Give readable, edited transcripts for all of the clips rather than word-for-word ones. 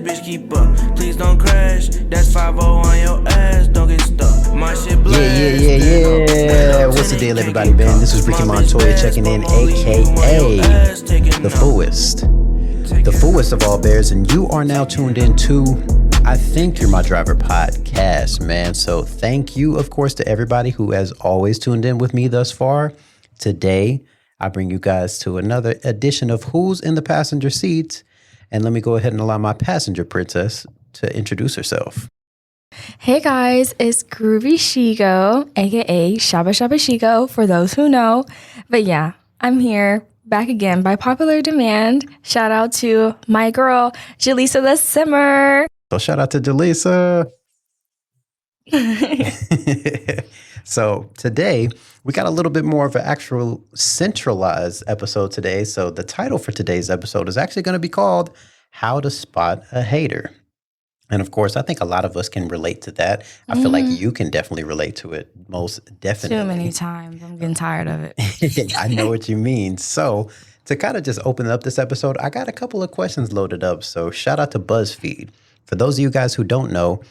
bitch, keep up. Please don't crash. That's 5-0 on your ass. Don't get stuck. My shit blast. Yeah. What's the deal, everybody? Man, this is Ricky Montoya checking in, aka the fullest of all bears, and you are now tuned in to I Think You're My Driver podcast, man. So thank you, of course, to everybody who has always tuned in with me thus far. Today, I bring you guys to another edition of Who's in the Passenger Seat. And let me go ahead and allow my passenger princess to introduce herself. Hey guys, it's Groovy Shigo, aka Shabba Shabba Shigo, for those who know. But yeah, I'm here, back again by popular demand. Shout out to my girl, Jaleesa the Simmer. So shout out to Jaleesa. So today, we got a little bit more of an actual centralized episode today. So the title for today's episode is actually going to be called How to Spot a Hater. And of course, I think a lot of us can relate to that. I feel like you can definitely relate to it, most definitely. Too many times. I'm getting tired of it. I know what you mean. So to kind of just open up this episode, I got a couple of questions loaded up. So shout out to BuzzFeed. For those of you guys who don't know,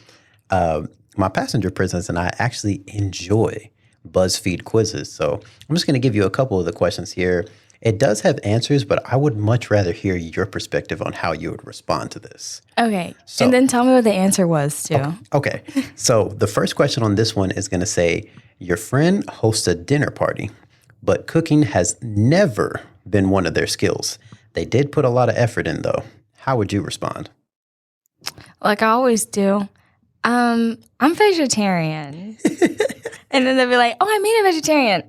my passenger princess and I actually enjoy BuzzFeed quizzes. So I'm just going to give you a couple of the questions here. It does have answers, but I would much rather hear your perspective on how you would respond to this. Okay. So, and then tell me what the answer was, too. Okay. So the first question on this one is going to say, your friend hosts a dinner party, but cooking has never been one of their skills. They did put a lot of effort in, though. How would you respond? Like I always do. I'm vegetarian. And then they'll be like, oh, I made a vegetarian.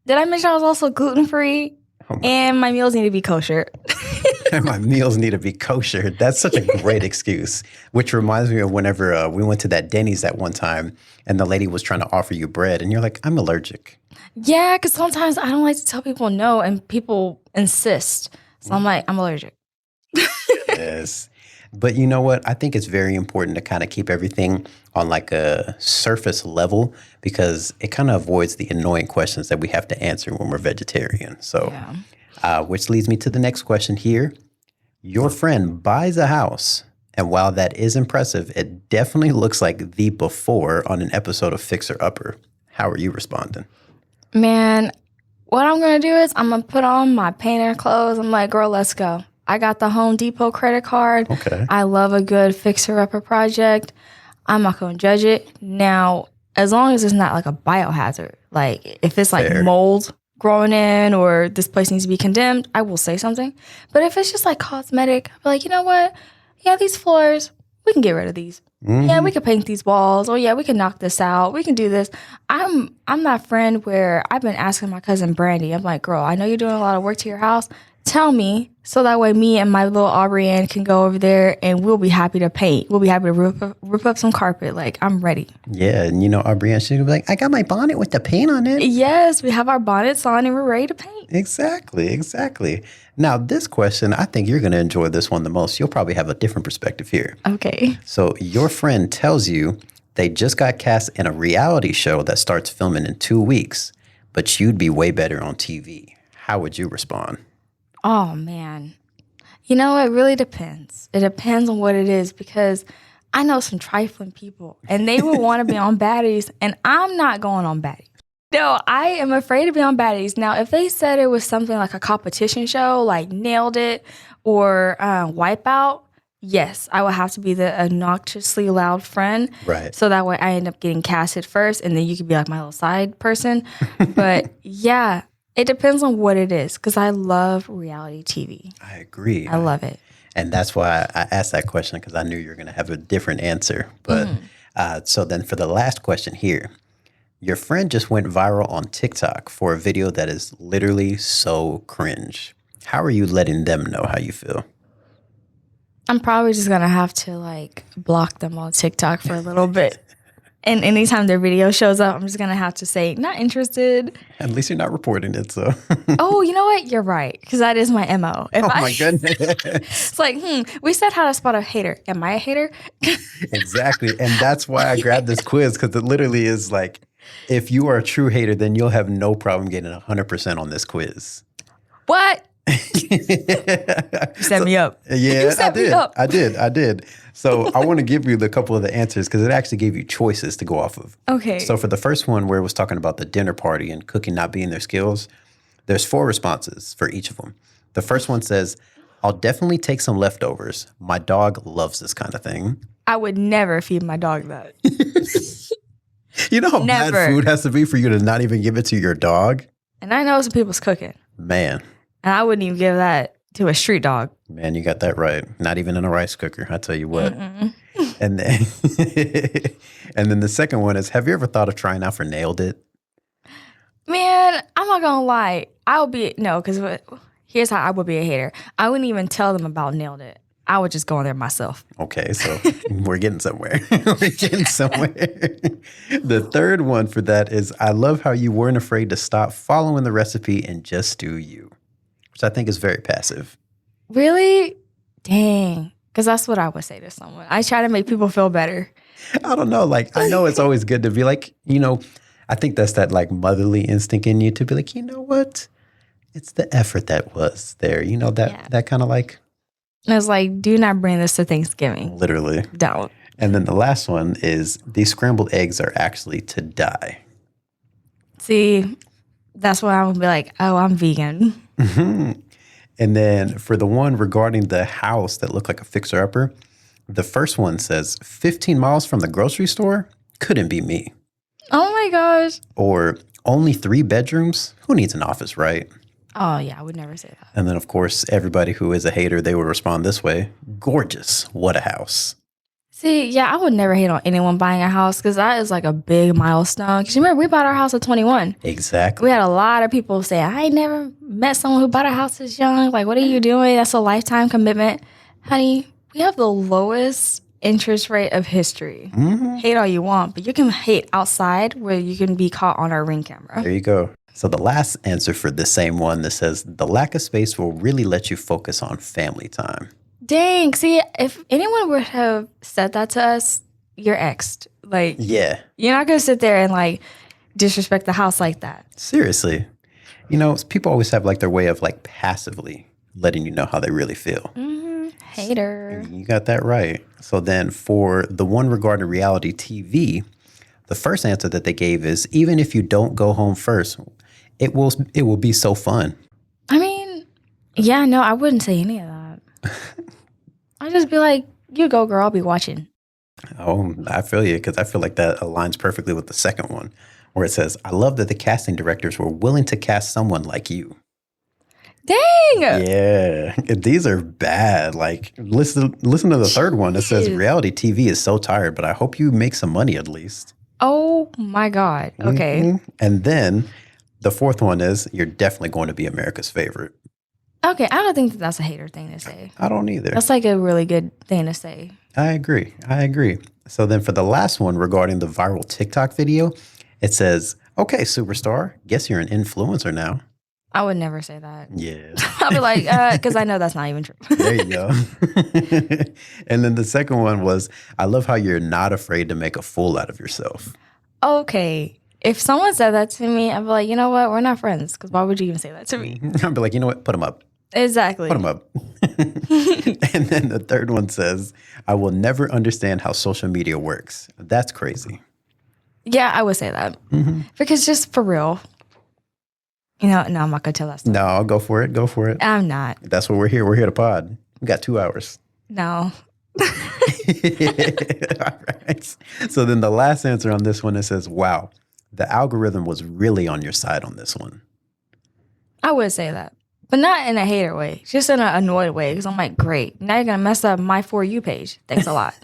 Did I mention I was also gluten-free? And my meals need to be kosher. My meals need to be kosher. That's such a great excuse, which reminds me of whenever we went to that Denny's that one time and the lady was trying to offer you bread and you're like, I'm allergic. Yeah, because sometimes I don't like to tell people no and people insist. So I'm like, I'm allergic. Yes. But you know what? I think it's very important to kind of keep everything on like a surface level because it kind of avoids the annoying questions that we have to answer when we're vegetarian. So, which leads me to the next question here. Your friend buys a house, and while that is impressive, it definitely looks like the before on an episode of Fixer Upper. How are you responding? Man, what I'm going to do is I'm going to put on my painter clothes. I'm like, girl, let's go. I got the Home Depot credit card. Okay. I love a good fixer-upper project. I'm not going to judge it. Now, as long as it's not like a biohazard, like if it's like mold growing in or this place needs to be condemned, I will say something. But if it's just like cosmetic, I'll be like, you know what? Yeah, these floors, we can get rid of these. Mm-hmm. Yeah, we can paint these walls. Oh, yeah, we can knock this out. We can do this. I'm that friend where I've been asking my cousin Brandy. I'm like, girl, I know you're doing a lot of work to your house. Tell me, so that way me and my little Aubrey Ann can go over there and we'll be happy to paint. We'll be happy to rip up some carpet. Like, I'm ready. Yeah, and you know, Aubrey Ann, she'll be like, I got my bonnet with the paint on it. Yes, we have our bonnets on and we're ready to paint. Exactly. Now, this question, I think you're going to enjoy this one the most. You'll probably have a different perspective here. Okay. So your friend tells you they just got cast in a reality show that starts filming in 2 weeks, but you'd be way better on TV. How would you respond? Oh, man. You know, it really depends. It depends on what it is because I know some trifling people and they would want to be on baddies and I'm not going on baddies. No, I am afraid to be on baddies. Now, if they said it was something like a competition show, like Nailed It or Wipeout, yes, I would have to be the obnoxiously loud friend. Right. So that way I end up getting casted first and then you could be like my little side person. But yeah. It depends on what it is, because I love reality TV. I agree. I love it. And that's why I asked that question, because I knew you were going to have a different answer. But so then for the last question here, your friend just went viral on TikTok for a video that is literally so cringe. How are you letting them know how you feel? I'm probably just going to have to like block them on TikTok for a little bit. And anytime their video shows up, I'm just going to have to say, not interested. At least you're not reporting it, so. Oh, you know what? You're right. Because that is my MO. My goodness. It's like, we said how to spot a hater. Am I a hater? Exactly. And that's why I grabbed this quiz, because it literally is like, if you are a true hater, then you'll have no problem getting 100% on this quiz. What? You set me up. Yeah, You set me up. I did. So I want to give you the couple of the answers because it actually gave you choices to go off of. Okay. So for the first one where it was talking about the dinner party and cooking not being their skills, there's 4 responses for each of them. The first one says, I'll definitely take some leftovers. My dog loves this kind of thing. I would never feed my dog that. You know how bad food has to be for you to not even give it to your dog? And I know some people's cooking. Man. And I wouldn't even give that to a street dog. Man, you got that right. Not even in a rice cooker, I tell you what. And then and then the second one is, have you ever thought of trying out for Nailed It? Man, I'm not going to lie. Because here's how I would be a hater. I wouldn't even tell them about Nailed It. I would just go in there myself. Okay, so we're getting somewhere. The third one for that is, I love how you weren't afraid to stop following the recipe and just do you, which I think is very passive. Really? Dang. Because that's what I would say to someone. I try to make people feel better. I don't know. Like, I know it's always good to be like, I think that's that like motherly instinct in you to be like, you know what? It's the effort that was there. That kind of like. And it's like, do not bring this to Thanksgiving. Literally. Don't. And then the last one is, these scrambled eggs are actually to die. See, that's why I would be like, oh, I'm vegan. Mm-hmm. And then for the one regarding the house that looked like a fixer-upper, the first one says, 15 miles from the grocery store? Couldn't be me. Oh my gosh. Or only 3 bedrooms? Who needs an office, right? Oh, yeah, I would never say that. And then, of course, everybody who is a hater, they would respond this way. Gorgeous. What a house. See, yeah, I would never hate on anyone buying a house because that is like a big milestone. Because remember, we bought our house at 21. Exactly. We had a lot of people say, I ain't never met someone who bought a house this young. Like, what are you doing? That's a lifetime commitment. Honey, we have the lowest interest rate of history. Mm-hmm. Hate all you want, but you can hate outside where you can be caught on our Ring camera. There you go. So the last answer for the same one that says, the lack of space will really let you focus on family time. Dang. See, if anyone would have said that to us, you're exed. Like, yeah. You're not going to sit there and like disrespect the house like that. Seriously. People always have like their way of like passively letting you know how they really feel. Mm-hmm. Hater. You got that right. So then for the one regarding reality TV, the first answer that they gave is, even if you don't go home first, it will be so fun. I mean, yeah, no, I wouldn't say any of that. I'd just be like, you go, girl, I'll be watching. Oh, I feel you, because I feel like that aligns perfectly with the second one, where it says, I love that the casting directors were willing to cast someone like you. Dang! Yeah, these are bad. Like, listen to the third one. It says, reality TV is so tired, but I hope you make some money at least. Oh, my God. Okay. Mm-hmm. And then the fourth one is, you're definitely going to be America's favorite. Okay, I don't think that's a hater thing to say. I don't either. That's like a really good thing to say. I agree. So then for the last one regarding the viral TikTok video, it says, okay, superstar, guess you're an influencer now. I would never say that. Yeah. I'll be like, because I know that's not even true. There you go. And then the second one was, I love how you're not afraid to make a fool out of yourself. Okay. If someone said that to me, I'd be like, you know what? We're not friends. Because why would you even say that to me? I'd be like, you know what? Put them up. Exactly. Put them up. And then the third one says, I will never understand how social media works. That's crazy. Yeah, I would say that. Mm-hmm. Because just for real. No, I'm not going to tell that story. No, go for it. Go for it. I'm not. That's what we're here. We're here to pod. We got 2 hours. No. All right. So then the last answer on this one, it says, wow, the algorithm was really on your side on this one. I would say that. But not in a hater way. Just in an annoyed way. Because I'm like, great. Now you're going to mess up my For You page. Thanks a lot.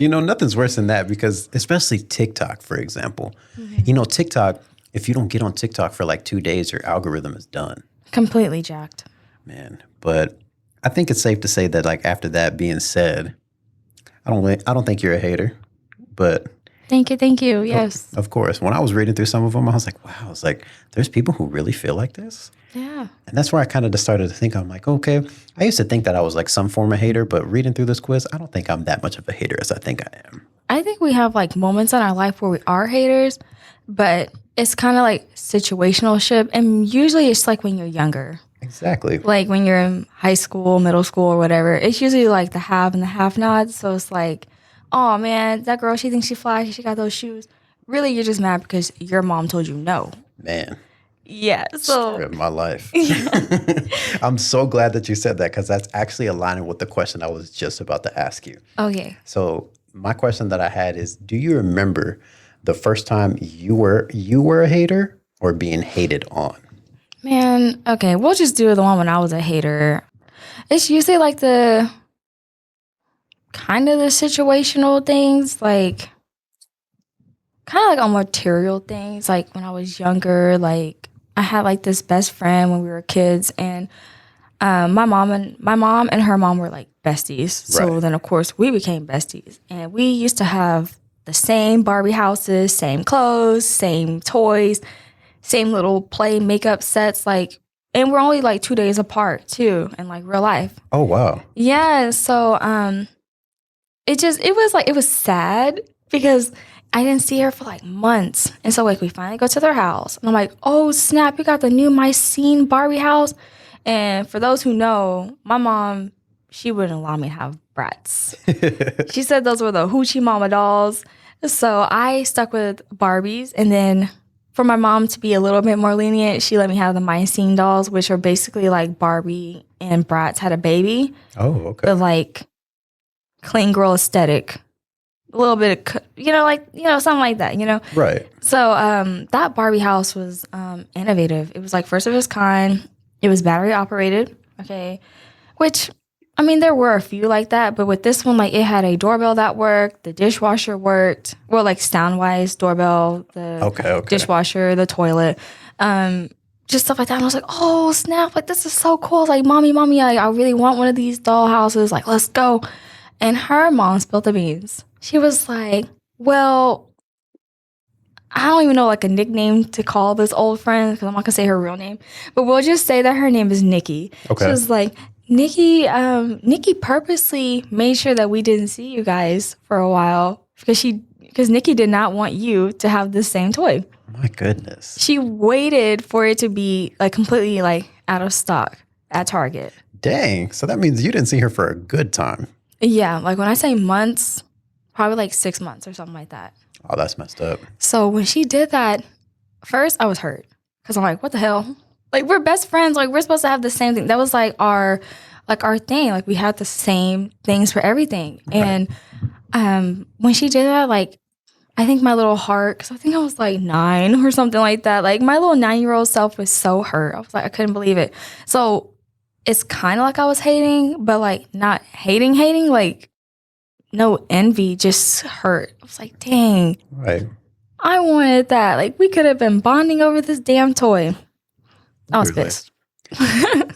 Nothing's worse than that because especially TikTok, for example. Mm-hmm. TikTok, if you don't get on TikTok for like 2 days, your algorithm is done. Completely jacked. Man, but I think it's safe to say that like after that being said, I don't think you're a hater, but... Thank you. Yes. Of course. When I was reading through some of them, I was like, wow, it's like, there's people who really feel like this? Yeah. And that's where I kind of just started to think, I'm like, okay, I used to think that I was like some form of hater, but reading through this quiz, I don't think I'm that much of a hater as I think I am. I think we have like moments in our life where we are haters, but it's kind of like situational ship. And usually it's like when you're younger. Exactly. Like when you're in high school, middle school, or whatever, it's usually like the have and the have nots. So it's like, oh man, that girl, she thinks she fly, she got those shoes. Really, you're just mad because your mom told you no. Man. Yeah. Story of my life. I'm so glad that you said that because that's actually aligning with the question I was just about to ask you. Okay. So my question that I had is, do you remember the first time you were a hater or being hated on? Man, okay, we'll just do the one when I was a hater. It's usually like the kind of the situational things, like kind of like on material things. Like when I was younger, like I had like this best friend when we were kids, and my mom and her mom were like besties. So Right. then of course we became besties, and we used to have the same Barbie houses, same clothes, same toys, same little play makeup sets, like, and we're only like 2 days apart too in like real life. Oh, wow. Yeah, so it was sad because I didn't see her for like months. And so like we finally go to their house and I'm like, oh snap, you got the new Mycene Barbie house. And for those who know, my mom, she wouldn't allow me to have brats. She said those were the hoochie mama dolls. So I stuck with Barbies, and then for my mom to be a little bit more lenient, she let me have the Mycene dolls, which are basically like Barbie and Bratz had a baby. Oh, okay. But like clean girl aesthetic. A little bit of, something like that, Right. So that Barbie house was innovative. It was like first of its kind. It was battery operated, okay, which, I mean, there were a few like that, but with this one, like it had a doorbell that worked, the dishwasher worked, well, like sound-wise, doorbell, the dishwasher, the toilet, just stuff like that. And I was like, oh, snap, like this is so cool. Like, mommy, like, I really want one of these doll houses. Like, let's go. And her mom spilled the beans. She was like, well, I don't even know like a nickname to call this old friend because I'm not gonna say her real name, but we'll just say that her name is Nikki. Okay. She was like, Nikki purposely made sure that we didn't see you guys for a while because Nikki did not want you to have the same toy. My goodness. She waited for it to be like completely like out of stock at Target. Dang. So that means you didn't see her for a good time. Yeah, like when I say months, probably like 6 months or something like that. Oh, that's messed up. So when she did that, first I was hurt because I'm like, what the hell? Like we're best friends. Like we're supposed to have the same thing. That was like our thing. Like we had the same things for everything. Right. And when she did that, like I think my little heart, because I think I was like 9 or something like that. Like my little 9-year-old self was so hurt. I was like, I couldn't believe it. So it's kind of like I was hating, but like not hating, like no envy, just hurt. I was like, dang. Right. I wanted that. Like, we could have been bonding over this damn toy. I was Literally. pissed.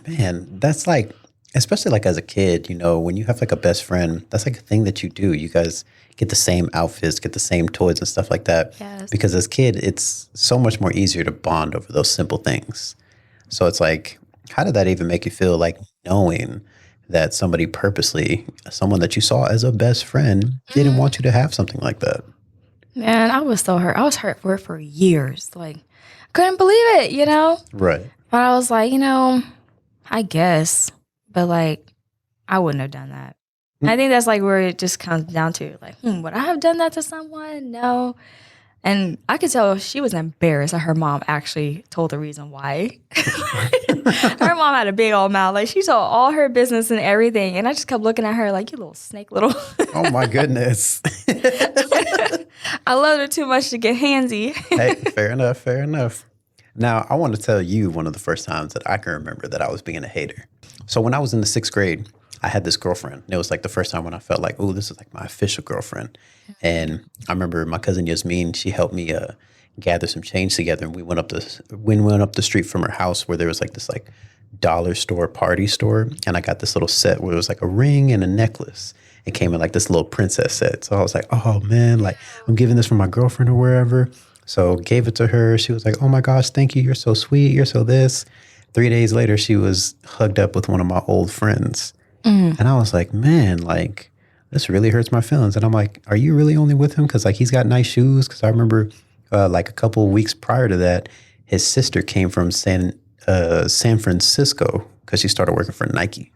Man, that's like, especially like as a kid, when you have like a best friend, that's like a thing that you do. You guys get the same outfits, get the same toys and stuff like that. Yes. Because as a kid, it's so much more easier to bond over those simple things. So it's like, how did that even make you feel, like knowing that someone that you saw as a best friend didn't want you to have something like that? Man, I was so hurt. I was hurt for years. Like, couldn't believe it, Right. But I was like, I guess. But like, I wouldn't have done that. And I think that's like where it just comes down to like, would I have done that to someone? No. And I could tell she was embarrassed that her mom actually told the reason why. Her mom had a big old mouth. Like, she told all her business and everything. And I just kept looking at her like, you little snake little. Oh, my goodness. I loved her too much to get handsy. Hey, fair enough. Now, I want to tell you one of the first times that I can remember that I was being a hater. So when I was in the 6th grade, I had this girlfriend. And it was like the first time when I felt like, oh, this is like my official girlfriend. And I remember my cousin Yasmin, she helped me gather some change together. And we went up the street from her house where there was like this like dollar store, party store. And I got this little set where it was like a ring and a necklace. It came in like this little princess set. So I was like, oh man, like I'm giving this for my girlfriend or wherever. So gave it to her. She was like, oh my gosh, thank you. You're so sweet. You're so this. 3 days later, she was hugged up with one of my old friends. And I was like, man, like, this really hurts my feelings. And I'm like, are you really only with him? Because, like, he's got nice shoes. Because I remember, like, a couple of weeks prior to that, his sister came from San Francisco because she started working for Nike.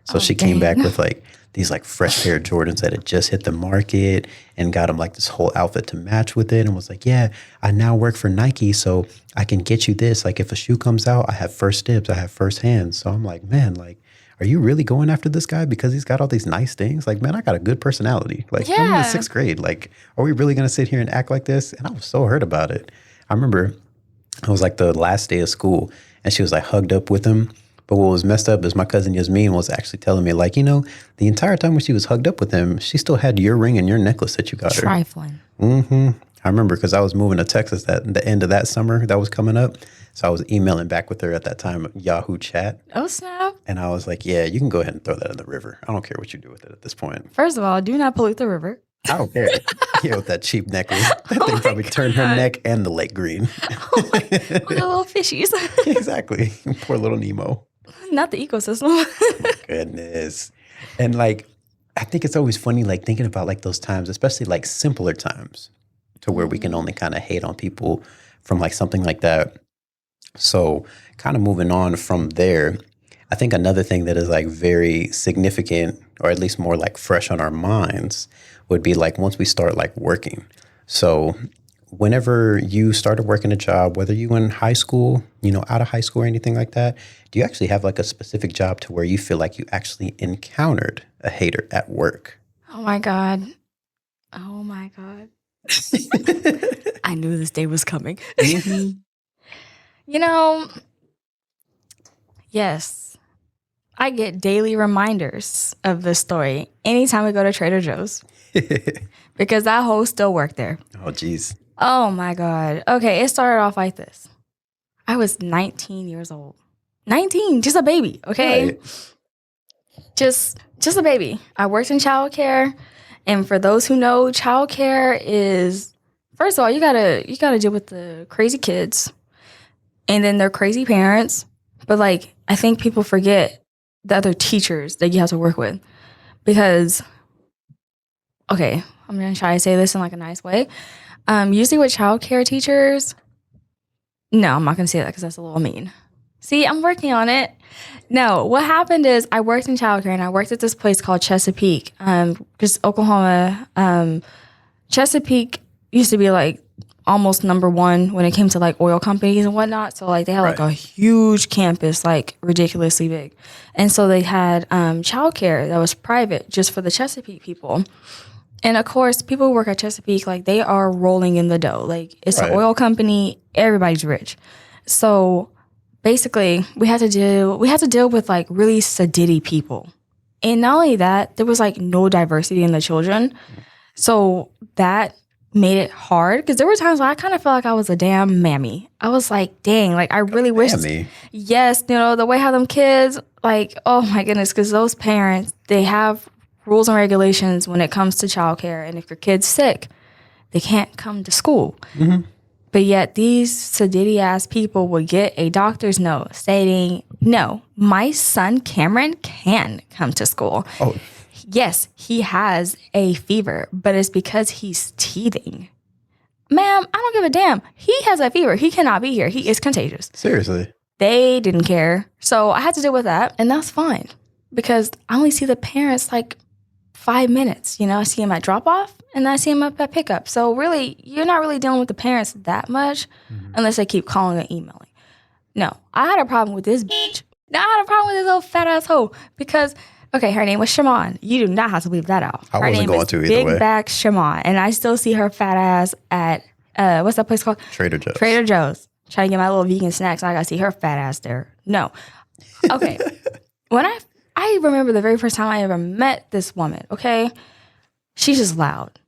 So she came back with like these like fresh pair of Jordans that had just hit the market and got him like this whole outfit to match with it and was like, yeah, I now work for Nike, so I can get you this. Like if a shoe comes out, I have first dibs, I have first hands. So I'm like, man, like, are you really going after this guy because he's got all these nice things? Like, man, I got a good personality. Like, I'm in the 6th grade. Like, are we really going to sit here and act like this? And I was so hurt about it. I remember it was like the last day of school and she was like hugged up with him. But what was messed up is my cousin Yasmin was actually telling me, like, you know, the entire time when she was hugged up with him, she still had your ring and your necklace that you got her. Trifling. Mm-hmm. I remember because I was moving to Texas the end of that summer that was coming up. So I was emailing back with her at that time, Yahoo chat. Oh, snap. And I was like, yeah, you can go ahead and throw that in the river. I don't care what you do with it at this point. First of all, do not pollute the river. I don't care. Yeah, with that cheap necklace. That thing probably turned her neck and the lake green. Oh my, with the little fishies. Exactly. Poor little Nemo. Not the ecosystem. Goodness. And like, I think it's always funny, like thinking about like those times, especially like simpler times to where we can only kind of hate on people from like something like that. So kind of moving on from there, I think another thing that is like very significant or at least more like fresh on our minds would be like once we start like working. So whenever you started working a job, whether you in high school, you know, out of high school or anything like that, do you actually have like a specific job to where you feel like you actually encountered a hater at work? Oh my God. Oh my God. I knew this day was coming. Mm-hmm. You know, yes, I get daily reminders of this story anytime we go to Trader Joe's because that hoe still worked there. Oh, geez. Oh my God. Okay, it started off like this. I was 19 years old. 19, just a baby, okay? Right. Just a baby. I worked in childcare, and for those who know, childcare is, first of all, you gotta deal with the crazy kids, and then their crazy parents. But like, I think people forget the other teachers that you have to work with, because, okay, I'm gonna try to say this in like a nice way. Usually with childcare teachers, no, I'm not gonna say that because that's a little mean. See, I'm working on it. No, what happened is I worked in childcare and I worked at this place called Chesapeake, just Oklahoma. Chesapeake used to be like almost number one when it came to like oil companies and whatnot. So like they had like a huge campus, like ridiculously big. And so they had childcare that was private just for the Chesapeake people. And of course, people who work at Chesapeake, like they are rolling in the dough. Like it's an oil company, everybody's rich. So basically, we had to deal with like really sedity people. And not only that, there was like no diversity in the children. So that made it hard because there were times where I kind of felt like I was a damn mammy. I was like, dang, like I really wish. Yes, you know, the way how them kids, like, oh my goodness, because those parents, they have rules and regulations when it comes to childcare. And if your kid's sick, they can't come to school. Mm-hmm. But yet these sedity ass people would get a doctor's note stating, no, my son Cameron can come to school. Oh. Yes, he has a fever, but it's because he's teething. Ma'am, I don't give a damn. He has a fever. He cannot be here. He is contagious. Seriously. They didn't care. So I had to deal with that, and that's fine because I only see the parents like 5 minutes. You know, I see them at drop-off, and I see them up at pickup. So really, you're not really dealing with the parents that much unless they keep calling and emailing. No, I had a problem with this bitch. No, I had a problem with this little fat asshole because, okay, her name was Shaman. You do not have to leave that out. I wasn't going to either Big way. Big Back Shaman. And I still see her fat ass at, what's that place called? Trader Joe's. Trader Joe's. Trying to get my little vegan snacks. I got to see her fat ass there. No. Okay. When I remember the very first time I ever met this woman, okay? She's just loud.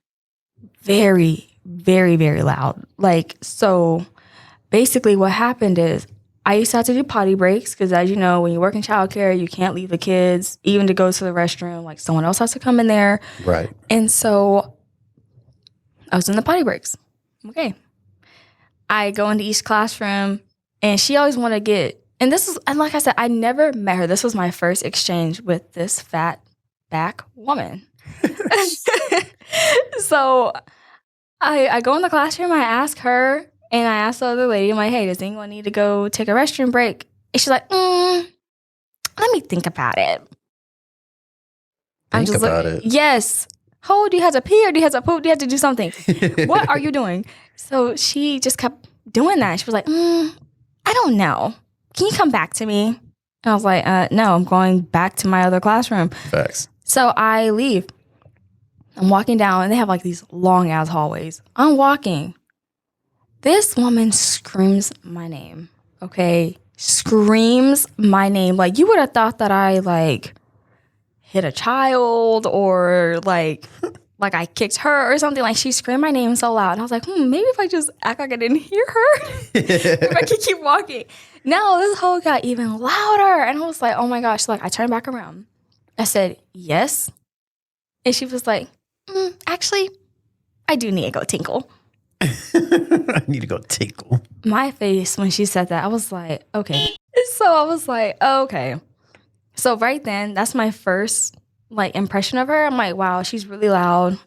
Very, very, very loud. Like, so basically what happened is I used to have to do potty breaks because, as you know, when you work in childcare, you can't leave the kids, even to go to the restroom. Like, someone else has to come in there. Right. And so I was in the potty breaks. Okay. I go into each classroom, and she always want to get, and like I said, I never met her. This was my first exchange with this fat back woman. So I go in the classroom, I ask her, and I ask the other lady, I'm like, hey, does anyone need to go take a restroom break? And she's like, let me think about it. Think about it. Yes. Oh, do you have to pee or do you have to poop? Do you have to do something? What are you doing? So she just kept doing that. She was like, I don't know. Can you come back to me? And I was like, no, I'm going back to my other classroom. Facts. So I leave. I'm walking down and they have like these long ass hallways. I'm walking. This woman screams my name. Okay. Screams my name. Like, you would have thought that I like hit a child or like I kicked her or something. Like, she screamed my name so loud. And I was like, maybe if I just act like I didn't hear her, if I could keep walking. No, this whole got even louder. And I was like, oh my gosh. Like, I turned back around. I said, yes. And she was like, actually, I do need to go tinkle. I need to go tinkle. My face when she said that, I was like, okay. So I was like, okay. So right then, that's my first like impression of her. I'm like, wow, she's really loud.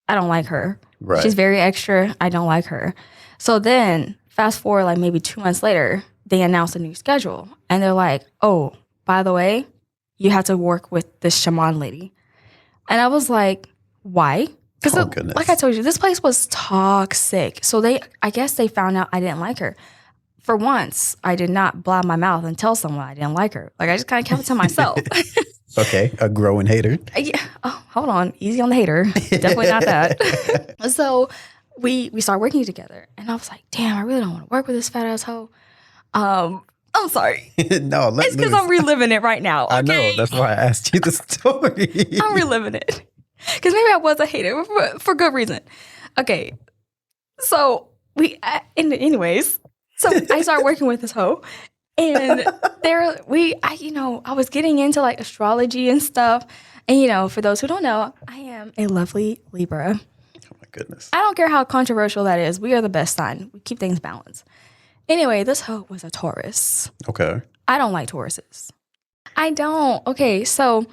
I don't like her. Right. She's very extra. I don't like her. So then fast forward like maybe 2 months later, they announced a new schedule. And they're like, oh, by the way, you have to work with this shaman lady. And I was like, why? Because like I told you, this place was toxic. So I guess they found out I didn't like her. For once, I did not blab my mouth and tell someone I didn't like her. Like, I just kind of kept it to myself. Okay, a growing hater. Yeah. Oh, hold on. Easy on the hater. Definitely not that. So we started working together. And I was like, damn, I really don't want to work with this fat ass hoe. I'm sorry. No, it's because I'm reliving it right now. Okay? I know. That's why I asked you the story. I'm reliving it. Because maybe I was a hater for good reason. Okay. So anyways, so I started working with this hoe. And I was getting into like astrology and stuff. And, for those who don't know, I am a lovely Libra. Oh my goodness. I don't care how controversial that is. We are the best sign. We keep things balanced. Anyway, this hoe was a Taurus. Okay. I don't like Tauruses. I don't. Okay, so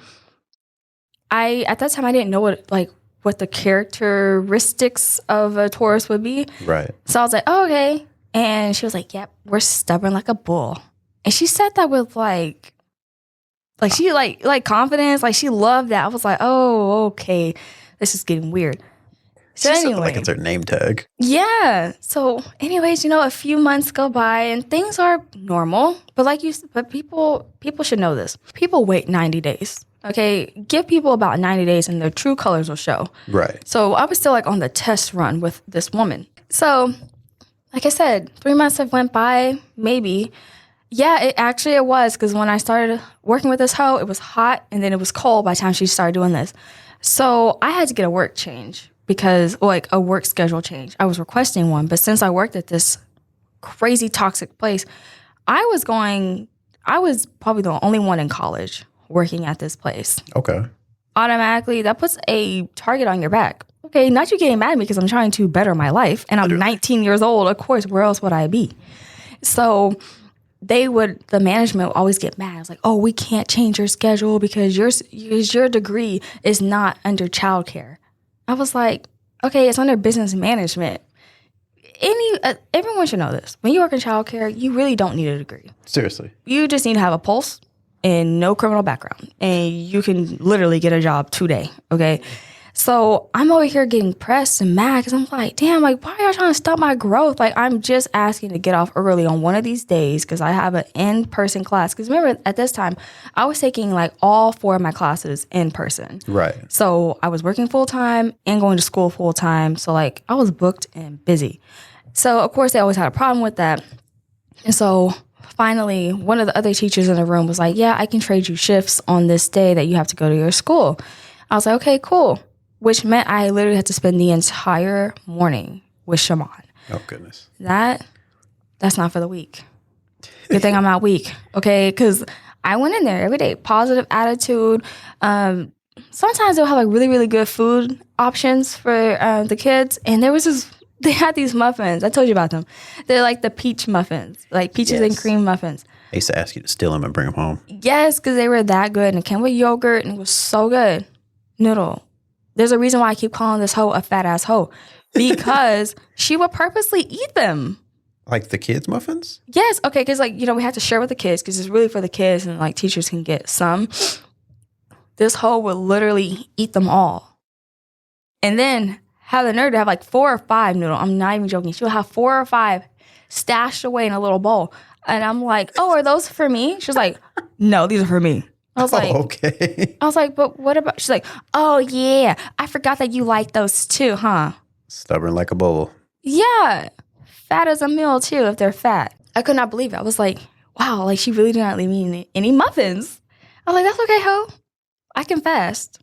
at that time I didn't know what the characteristics of a Taurus would be. Right. So I was like, oh, okay. And she was like, yep, we're stubborn like a bull. And she said that with like she like confidence. Like, she loved that. I was like, oh, okay. This is getting weird. So anyway, like it's her name tag. Yeah. So anyways, a few months go by and things are normal. But people should know this. People wait 90 days. Okay. Give people about 90 days and their true colors will show. Right. So I was still like on the test run with this woman. So like I said, 3 months have went by, maybe. Yeah, it was, because when I started working with this hoe, it was hot and then it was cold by the time she started doing this. So I had to get a work change. Because, like, a work schedule change. I was requesting one, but since I worked at this crazy toxic place, I was probably the only one in college working at this place. Okay. Automatically, that puts a target on your back. Okay, not you getting mad at me because I'm trying to better my life, and I'm 19 years old. Of course, where else would I be? So the management would always get mad. It's like, oh, we can't change your schedule because your degree is not under childcare. I was like, okay, it's under business management. Everyone should know this. When you work in childcare, you really don't need a degree. Seriously. You just need to have a pulse and no criminal background. And you can literally get a job today, okay? So I'm over here getting pressed and mad because I'm like, damn, like, why are y'all trying to stop my growth? Like, I'm just asking to get off early on one of these days because I have an in-person class. Because remember, at this time, I was taking like all 4 of my classes in person. Right. So I was working full-time and going to school full-time. So like, I was booked and busy. So of course, they always had a problem with that. And so finally, one of the other teachers in the room was like, yeah, I can trade you shifts on this day that you have to go to your school. I was like, okay, cool. Which meant I literally had to spend the entire morning with Shaman. Oh, goodness. That's not for the weak. Good thing I'm not weak, okay? Because I went in there every day, positive attitude. Sometimes they'll have like really, really good food options for the kids. And they had these muffins. I told you about them. They're like the peach muffins, like peaches and cream muffins. I used to ask you to steal them and bring them home. Yes, because they were that good. And it came with yogurt and it was so good. Noodle. There's a reason why I keep calling this hoe a fat ass hoe, because she would purposely eat them. Like the kids' muffins? Yes. Okay. Because like, we have to share with the kids because it's really for the kids and like teachers can get some. This hoe would literally eat them all. And then have the nerve to have like 4 or 5 noodles. I'm not even joking. She would have 4 or 5 stashed away in a little bowl. And I'm like, oh, are those for me? She's like, no, these are for me. I was like, okay. I was like, but what about, she's like, oh yeah, I forgot that you like those too, huh? Stubborn like a bull. Yeah. Fat as a mule too, if they're fat. I could not believe it. I was like, wow, like she really did not leave me any muffins. I was like, that's okay, ho. I can fast.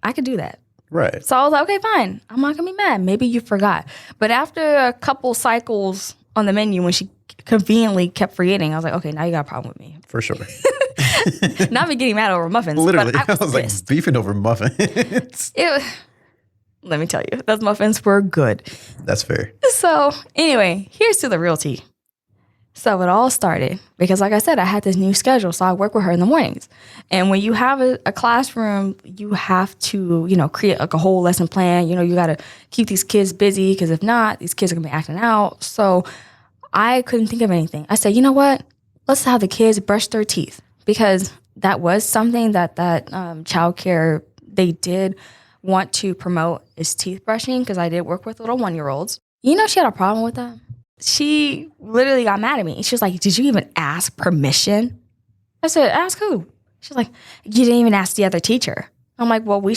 I could do that. Right. So I was like, okay, fine. I'm not going to be mad. Maybe you forgot. But after a couple cycles on the menu, when she conveniently kept forgetting, I was like, okay, now you got a problem with me. For sure. Not me getting mad over muffins. Literally. But I was like beefing over muffins. Let me tell you, those muffins were good. That's fair. So anyway, here's to the real tea. So it all started because, like I said, I had this new schedule. So I work with her in the mornings. And when you have a classroom, you have to, create like a whole lesson plan. You got to keep these kids busy because if not, these kids are going to be acting out. So I couldn't think of anything. I said, you know what? Let's have the kids brush their teeth because that was something that childcare, they did want to promote is teeth brushing because I did work with little 1-year-olds. She had a problem with that. She literally got mad at me. She was like, did you even ask permission? I said, ask who? She's like, you didn't even ask the other teacher. I'm like, well, we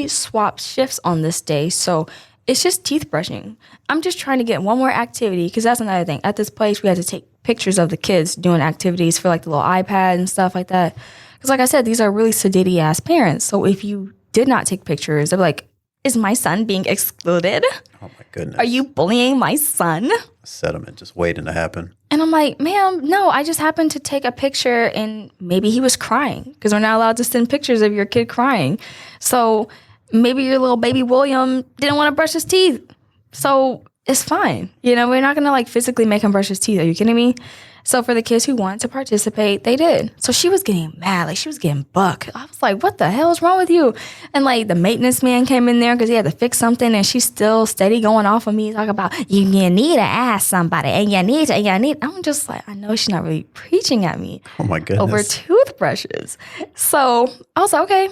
swapped shifts on this day, so it's just teeth brushing. I'm just trying to get one more activity because that's another thing. At this place, we had to take pictures of the kids doing activities for like the little iPad and stuff like that. Because like I said, these are really sedity-ass parents. So if you did not take pictures, they're like, is my son being excluded? Oh my goodness. Are you bullying my son? Settlement just waiting to happen. And I'm like, ma'am, no, I just happened to take a picture and maybe he was crying because we're not allowed to send pictures of your kid crying. So maybe your little baby William didn't want to brush his teeth. So it's fine. We're not going to like physically make him brush his teeth. Are you kidding me? So for the kids who wanted to participate, they did. So she was getting mad. Like she was getting buck. I was like, what the hell is wrong with you? And like the maintenance man came in there because he had to fix something and she's still steady going off of me talking about you need to ask somebody and you need to. I'm just like, I know she's not really preaching at me. Oh my goodness. Over toothbrushes. So I was like, okay,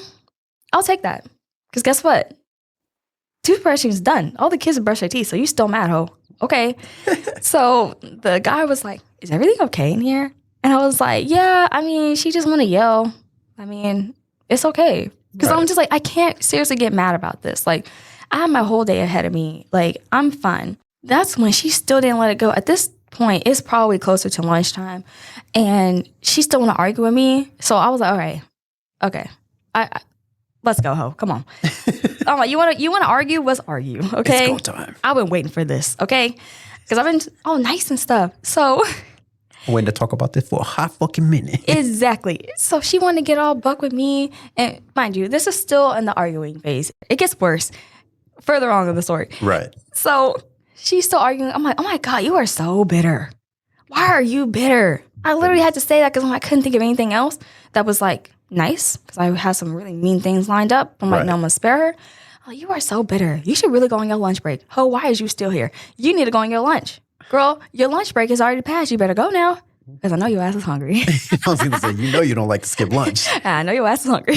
I'll take that. Because guess what? Toothbrushing is done. All the kids have brushed their teeth, so you still mad, ho. Okay. So the guy was like, is everything okay in here? And I was like, yeah, she just want to yell. It's okay. Because I'm just like, I can't seriously get mad about this. Like, I have my whole day ahead of me. Like, I'm fine. That's when she still didn't let it go. At this point, it's probably closer to lunchtime. And she still want to argue with me. So I was like, all right, okay. Let's go, ho. Come on. I'm like, you want to argue? Let's argue, okay? It's go time. I've been waiting for this, okay? Because I've been all nice and stuff. So waiting to talk about this for a hot fucking minute. Exactly. So she wanted to get all buck with me. And mind you, this is still in the arguing phase. It gets worse further on in the story. Right. So she's still arguing. I'm like, oh my God, you are so bitter. Why are you bitter? I literally had to say that because I couldn't think of anything else that was like nice because I had some really mean things lined up. I'm like, no, I'm going to spare her. I'm like, you are so bitter. You should really go on your lunch break. Ho, why is you still here? You need to go on your lunch. Girl, your lunch break is already passed. You better go now because I know your ass is hungry. I was going to say, you don't like to skip lunch. I know your ass is hungry.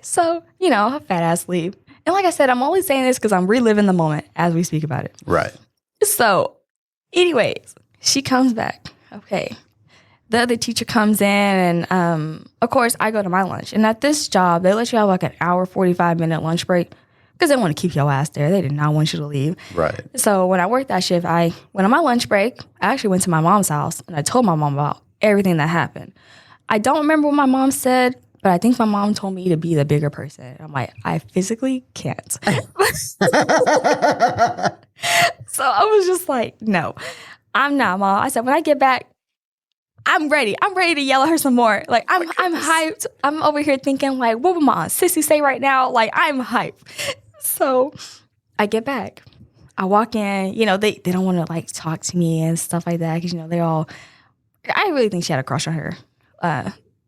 So, her fat ass leave. And like I said, I'm only saying this because I'm reliving the moment as we speak about it. Right. So, anyways, she comes back. Okay. The other teacher comes in and, of course, I go to my lunch. And at this job, they let you have like an hour, 45-minute lunch break because they want to keep your ass there. They did not want you to leave. Right. So when I worked that shift, I went on my lunch break. I actually went to my mom's house and I told my mom about everything that happened. I don't remember what my mom said, but I think my mom told me to be the bigger person. I'm like, I physically can't. So I was just like, no, I'm not, Mom. I said, when I get back, I'm ready. I'm ready to yell at her some more. Like, I'm hyped. I'm over here thinking, like, what would my Aunt Sissy say right now? Like, I'm hyped. So I get back. I walk in. They don't want to, like, talk to me and stuff like that because, they're all... I really think she had a crush on her.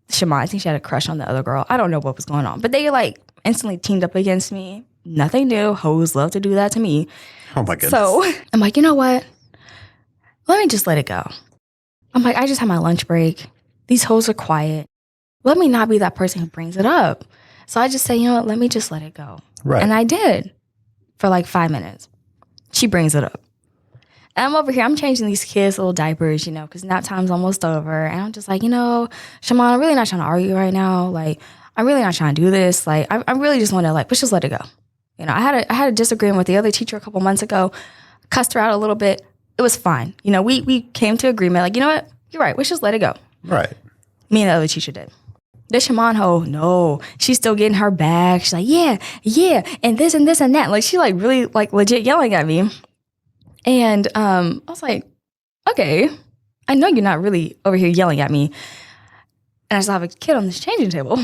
Shema, I think she had a crush on the other girl. I don't know what was going on. But they, like, instantly teamed up against me. Nothing new. Hoes love to do that to me. Oh my goodness. So I'm like, you know what? Let me just let it go. I'm like, I just had my lunch break. These hoes are quiet. Let me not be that person who brings it up. So I just say, you know what? Let me just let it go. Right. And I did for like 5 minutes. She brings it up. And I'm over here. I'm changing these kids' little diapers, because nap time's almost over. And I'm just like, Shaman, I'm really not trying to argue right now. Like, I'm really not trying to do this. Like, I really just want to, let's just let it go. I had a disagreement with the other teacher a couple months ago. Cussed her out a little bit. It was fine. We came to agreement. Like, you know what? You're right. Let's just let it go. Right. Me and the other teacher did. The Shaman hoe, no, she's still getting her bag. She's like, yeah, and this and that. Like, she really legit yelling at me. And I was like, okay, I know you're not really over here yelling at me. And I still have a kid on this changing table.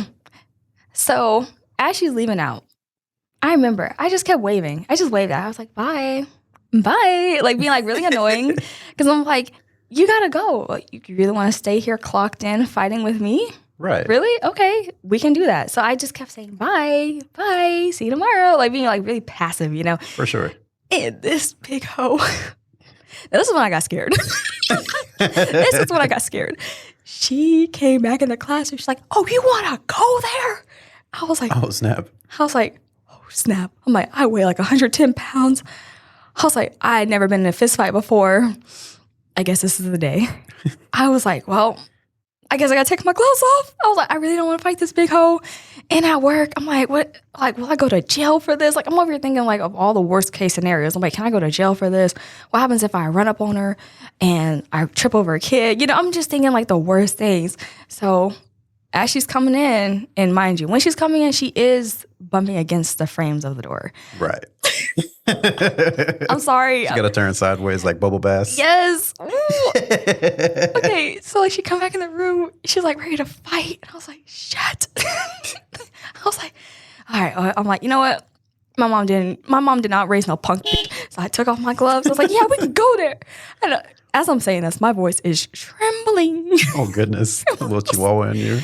So as she's leaving out, I remember I just kept waving. I just waved at her. I was like, bye. Like being really annoying. Because I'm like, you gotta go. Like, you really want to stay here clocked in fighting with me? Right. Really? Okay, we can do that. So I just kept saying, bye, see you tomorrow. Like being really passive, For sure. And this big hoe. This is when I got scared. This is when I got scared. She came back in the class and she's like, oh, you want to go there? I was like, oh, snap. I was like, oh, snap. I'm like, I weigh 110 pounds. I was like, I had never been in a fist fight before. I guess this is the day. I was like, well, I guess I got to take my clothes off. I was like, I really don't want to fight this big hoe. And at work, I'm like, what? Like, will I go to jail for this? Like, I'm over here thinking of all the worst case scenarios. I'm like, can I go to jail for this? What happens if I run up on her and I trip over a kid? I'm just thinking the worst things. So as she's coming in, and mind you, when she's coming in, she is bumping against the frames of the door. Right. I'm sorry. She's got to turn sideways like bubble bass. Yes. Okay, so she come back in the room. She's ready to fight. And I was like, shit. I was like, all right. I'm like, you know what? My mom did not raise no punk bitch. So I took off my gloves. I was like, yeah, we can go there. And as I'm saying this, my voice is trembling. Oh, goodness. A little chihuahua in you.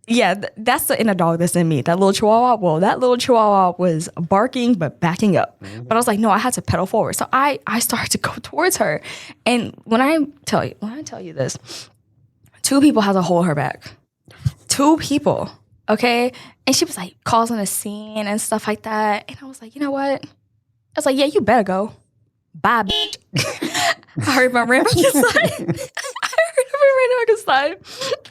Yeah, that's the inner dog that's in me. That little chihuahua was barking but backing up. Mm-hmm. But I was like, no, I had to pedal forward. So I started to go towards her. And when I tell you this, 2 people had to hold her back. 2 people, okay? And she was causing a scene and stuff like that. And I was like, you know what? I was like, yeah, you better go. Bye, bitch. I heard my ran back inside.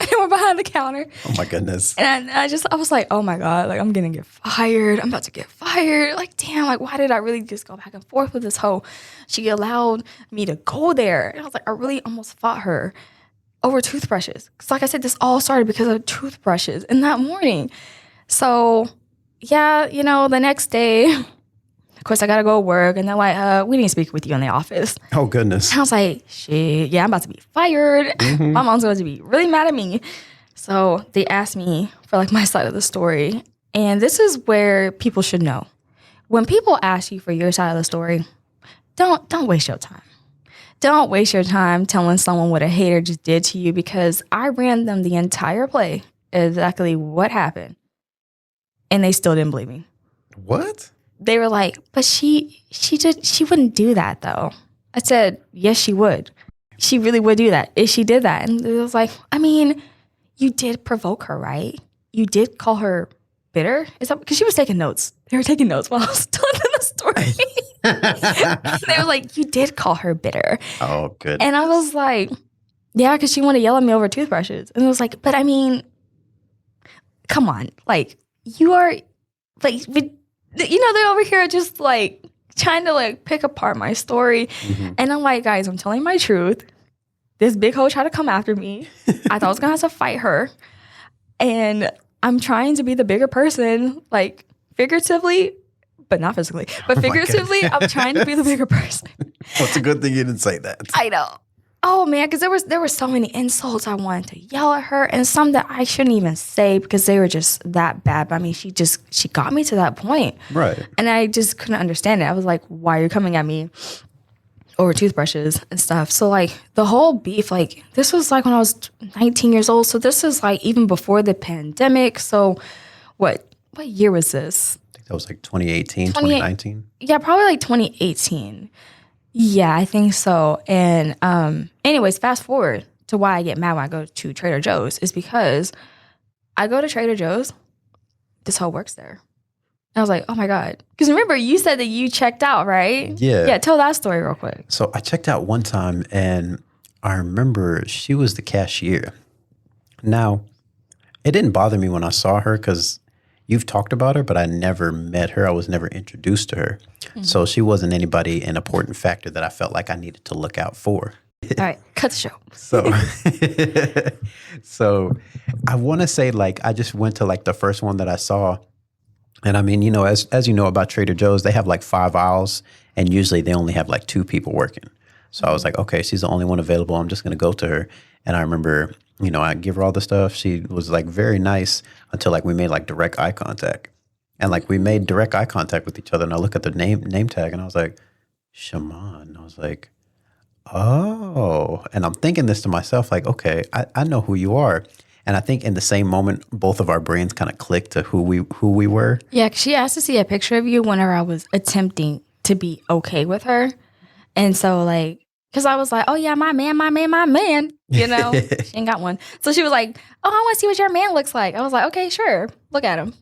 I went behind the counter. Oh my goodness. And I was like, oh my God, I'm gonna get fired. I'm about to get fired. Damn, why did I really just go back and forth with this hoe? She allowed me to go there. And I was like, I really almost fought her over toothbrushes. Because like I said, this all started because of toothbrushes in that morning. So yeah, the next day, of course, I got to go to work. And they're like, we didn't speak with you in the office. Oh, goodness. And I was like, shit, yeah, I'm about to be fired. Mm-hmm. My mom's going to be really mad at me. So they asked me for my side of the story. And this is where people should know. When people ask you for your side of the story, don't waste your time. Don't waste your time telling someone what a hater just did to you, because I ran them the entire play, exactly what happened. And they still didn't believe me. What? They were like, but she wouldn't do that though. I said, yes, she would. She really would do that if she did that. And it was like, I mean, you did provoke her, right? You did call her bitter? Is that because she was taking notes? They were taking notes while I was telling them the story. They were like, you did call her bitter. Oh, good. And I was like, yeah, because she wanted to yell at me over toothbrushes. And it was like, but I mean, come on. You are, they're over here just trying to pick apart my story. Mm-hmm. And I'm like, guys, I'm telling my truth. This big hoe tried to come after me. I thought I was going to have to fight her. And I'm trying to be the bigger person, figuratively, but not physically. But figuratively, I'm trying to be the bigger person. Well, it's a good thing you didn't say that. I know. Oh, man, because there were so many insults I wanted to yell at her, and some that I shouldn't even say because they were just that bad. But I mean, she got me to that point. Right. And I just couldn't understand it. I was like, why are you coming at me over toothbrushes and stuff? So, the whole beef, this was, when I was 19 years old. So this is, even before the pandemic. So what year was this? I think That was like 2018, 2019? Yeah, probably like 2018. Yeah, I think so. And anyways, fast forward to why I get mad when I go to Trader Joe's is because I go to Trader Joe's, this hoe works there. I was like, oh my God. Because remember, you said that you checked out, right? Yeah. Yeah, tell that story real quick. So I checked out one time and I remember she was the cashier. Now, it didn't bother me when I saw her because you've talked about her, but I never met her. I was never introduced to her. Mm-hmm. So she wasn't anybody an important factor that I felt like I needed to look out for. All right, cut the show. So I want to say like I just went to like the first one that I saw. And I mean, you know, as you know about Trader Joe's, they have like 5 aisles and usually they only have like 2 people working. So I was like, okay, she's the only one available. I'm just going to go to her. And I remember, you know, I give her all the stuff. She was like very nice until like we made like direct eye contact. And like we made direct eye contact with each other. And I look at the name tag and I was like, Shaman. I was like, oh. And I'm thinking this to myself, like, okay, I know who you are. And I think in the same moment, both of our brains kind of clicked to who we were. Yeah, she asked to see a picture of you whenever I was attempting to be okay with her. And so like, because I was like, oh yeah, my man, you know, she ain't got one. So she was like, oh, I want to see what your man looks like. I was like, okay, sure, look at him.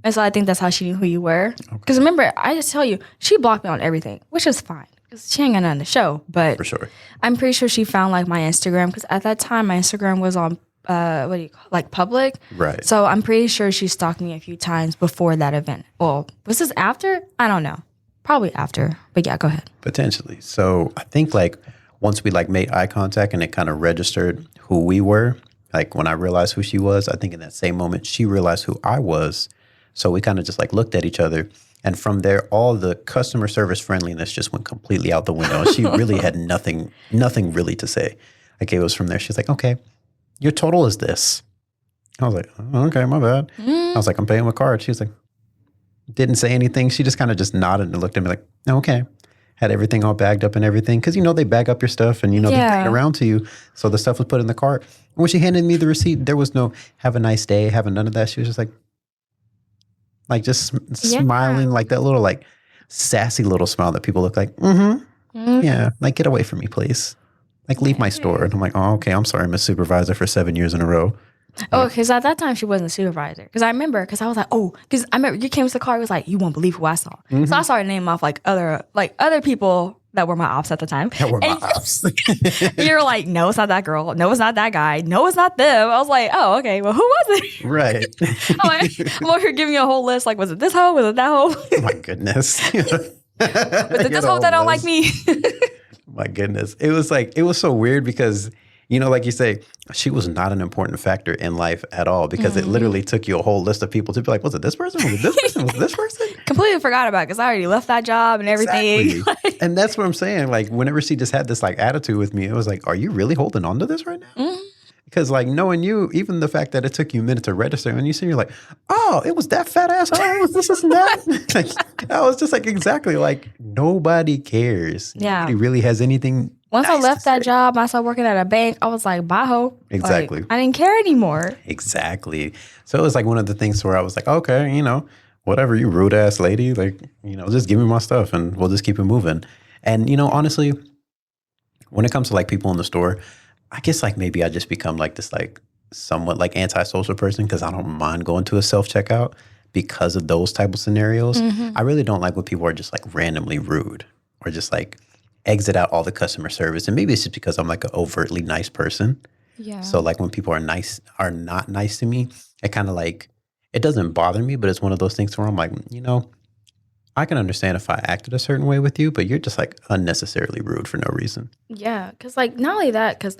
And so I think that's how she knew who you were. Because remember, I just tell you, she blocked me on everything, which is fine. Because she ain't got nothing to show. But for sure, I'm pretty sure she found like my Instagram. Because at that time, my Instagram was on what do you call like public, right? So I'm pretty sure she stalked me a few times before that event. Well, was this after? I don't know, probably after. But yeah, go ahead. Potentially. So I think like once we like made eye contact and it kind of registered who we were, like when I realized who she was, I think in that same moment she realized who I was. So we kind of just like looked at each other, and from there, all the customer service friendliness just went completely out the window. She really had nothing really to say. Like it was from there. She's like, okay, your total is this. I was like, oh, okay, my bad. I was like, I'm paying with card. She was like, didn't say anything. She just kind of just nodded and looked at me like, oh, okay. Had everything all bagged up and everything. Because, you know, they bag up your stuff and, you know, they bring it around to you. So the stuff was put in the cart. And when she handed me the receipt, there was no have a nice day, having none of that. She was just like just smiling, like that little like sassy little smile that people look like, yeah, like get away from me, please. Like, leave my store. And I'm like, oh, okay, I'm sorry, Miss Supervisor, for 7 years in a row. Oh, because at that time, she wasn't a supervisor. Because I remember, because I was like, oh, because I remember you came to the car, it was like, you won't believe who I saw. Mm-hmm. So I started naming off like other people that were my ops at the time. That were my ops. You're like, no, it's not that girl. No, it's not that guy. No, it's not them. I was like, oh, okay, well, who was it? Right. I'm over here giving you a whole list. Like, was it this hoe? Was it that hoe? Oh, my goodness. Was it this hoe that don't like me? My goodness. It was so weird because, you know, like you say, she was not an important factor in life at all because it literally took you a whole list of people to be like, was it this person? Was it this person? Was it this person? Completely forgot about it because I already left that job and everything. Exactly. And that's what I'm saying. Like, whenever she just had this like attitude with me, it was like, are you really holding on to this right now? Mm-hmm. Because like knowing you, even the fact that it took you a minute to register and you see, you're like, oh, it was that fat ass. Oh, it was this and that. Like, I was just like, exactly. Like nobody cares. Yeah. Nobody really has anything. Once I left that job, I started working at a bank. I was like, bye ho. Exactly. Like, I didn't care anymore. Exactly. So it was like one of the things where I was like, okay, you know, whatever, you rude ass lady, like, you know, just give me my stuff and we'll just keep it moving. And, you know, honestly, when it comes to like people in the store, I guess like maybe I just become like this like somewhat like antisocial person because I don't mind going to a self-checkout because of those type of scenarios. Mm-hmm. I really don't like when people are just like randomly rude or just like exit out all the customer service. And maybe it's just because I'm like an overtly nice person. Yeah. So like when people are not nice to me, it kind of like, it doesn't bother me, but it's one of those things where I'm like, you know, I can understand if I acted a certain way with you, but you're just like unnecessarily rude for no reason. Yeah, because like not only that, because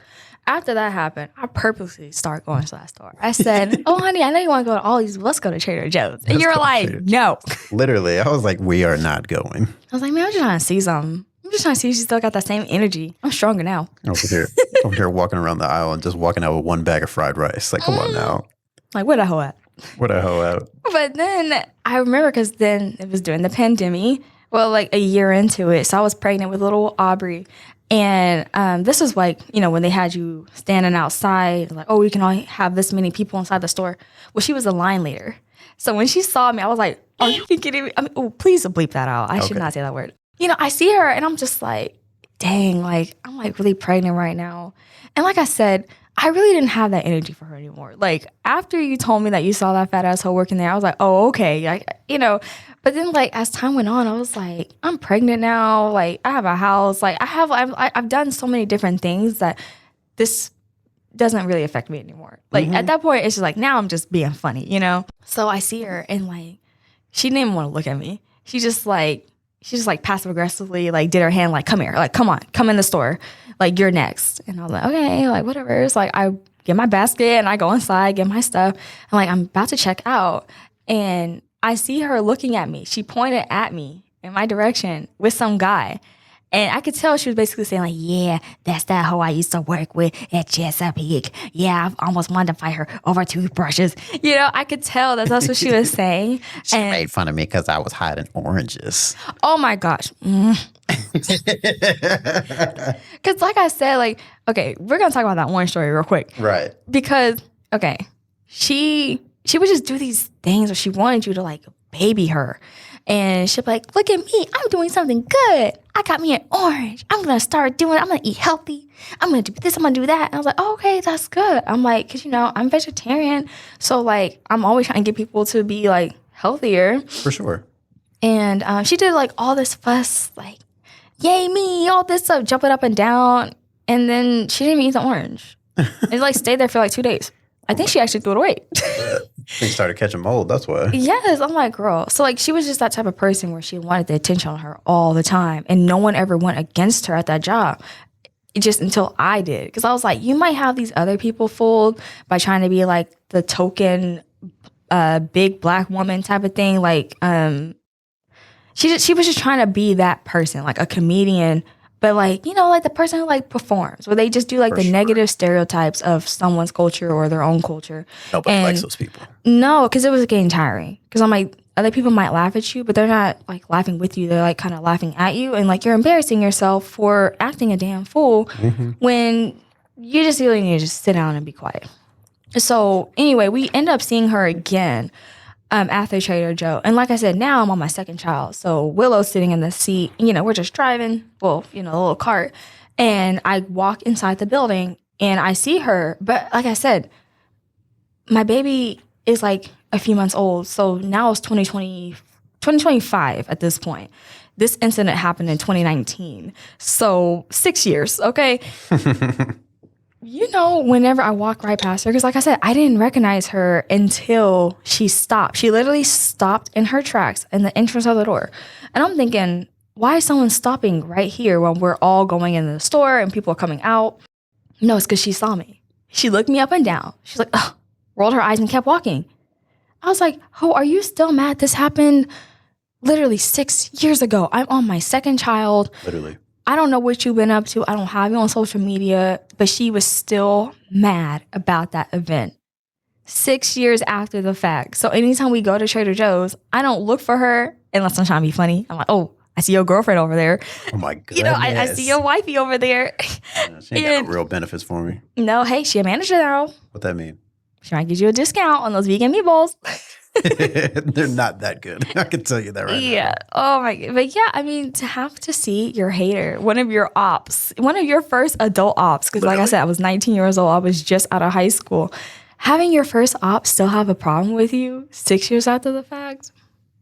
after that happened, I purposely started going to that store. I said, oh, honey, I know you want to go to all these. Let's go to Trader Joe's. And you're like, no. Literally, I was like, we are not going. I was like, man, I'm just trying to see something. I'm just trying to see if she still got that same energy. I'm stronger now. Over here walking around the aisle and just walking out with one bag of fried rice. Like, come on now. Like, where the hoe at? Where the hoe at? But then I remember because then it was during the pandemic. Well, like a year into it. So I was pregnant with little Aubrey. And this was like, you know, when they had you standing outside, like, oh, we can only have this many people inside the store. Well, she was a line leader. So when she saw me, I was like, are you kidding me? I mean, oh, please bleep that out. I should not say that word. You know, I see her and I'm just like, dang, like, I'm like really pregnant right now. And like I said, I really didn't have that energy for her anymore. Like, after you told me that you saw that fat asshole working there, I was like, oh, okay. Like, you know, but then like as time went on, I was like, I'm pregnant now. Like, I have a house. Like, I've done so many different things that this doesn't really affect me anymore. Like, at that point, it's just like, now I'm just being funny, you know? So I see her and like, she didn't even want to look at me. She just like passive aggressively like did her hand like, come here, like, come on, come in the store, like, you're next. And I was like, okay, like, whatever. It's like, I get my basket and I go inside, get my stuff, and like, I'm about to check out, and I see her looking at me. She pointed at me in my direction with some guy, and I could tell she was basically saying like, yeah, that's that hoe I used to work with at Chesapeake. Yeah, I've almost wanted to fight her over toothbrushes. You know, I could tell that that's what she was saying. She made fun of me because I was hiding oranges. Oh my gosh. Because like I said, like, okay, we're going to talk about that orange story real quick. Right. Because, okay, she would just do these things where she wanted you to like baby her. And she'd be like, look at me, I'm doing something good. I got me an orange. I'm going to eat healthy. I'm going to do this, I'm going to do that. And I was like, oh, okay, that's good. I'm like, because, you know, I'm vegetarian. So, like, I'm always trying to get people to be, like, healthier. For sure. And she did, like, all this fuss, like, yay me, all this stuff, jumping up and down. And then she didn't even eat the orange. It, like, stayed there for, like, 2 days. I think she actually threw it away. They started catching mold, that's why. Yes, I'm like, girl. So, like, she was just that type of person where she wanted the attention on her all the time. And no one ever went against her at that job. Just until I did. Because I was like, you might have these other people fooled by trying to be, like, the token big black woman type of thing. Like, she was just trying to be that person, like a comedian. But, like, you know, like the person who, like, performs, where they just do, like, negative stereotypes of someone's culture or their own culture. Nobody likes those people. No, because it was getting tiring. Because I'm like, other people might laugh at you, but they're not, like, laughing with you. They're, like, kind of laughing at you. And, like, you're embarrassing yourself for acting a damn fool when you just really need to just sit down and be quiet. So, anyway, we end up seeing her again after Trader Joe. And like I said, now I'm on my second child. So Willow's sitting in the seat. You know, we're just driving, well, you know, a little cart. And I walk inside the building and I see her. But like I said, my baby is like a few months old. So now it's 2025 at this point. This incident happened in 2019. So 6 years, okay? You know, whenever I walk right past her, because like I said, I didn't recognize her until she stopped. She literally stopped in her tracks in the entrance of the door. And I'm thinking, why is someone stopping right here when we're all going in the store and people are coming out? No, it's because she saw me. She looked me up and down. She's like, ugh, rolled her eyes and kept walking. I was like, oh, are you still mad? This happened literally 6 years ago. I'm on my second child. Literally. I don't know what you've been up to. I don't have you on social media, but she was still mad about that event 6 years after the fact. So anytime we go to Trader Joe's, I don't look for her unless I'm trying to be funny. I'm like, oh, I see your girlfriend over there. Oh my goodness. You know, I see your wifey over there. Yeah, she ain't got real benefits for me. No, hey, she a manager now. What that mean? She might give you a discount on those vegan meatballs. They're not that good. I can tell you that right now. Yeah. Oh my God. But yeah, I mean, to have to see your hater, one of your ops, one of your first adult ops, because like I said, I was 19 years old. I was just out of high school. Having your first op still have a problem with you 6 years after the fact,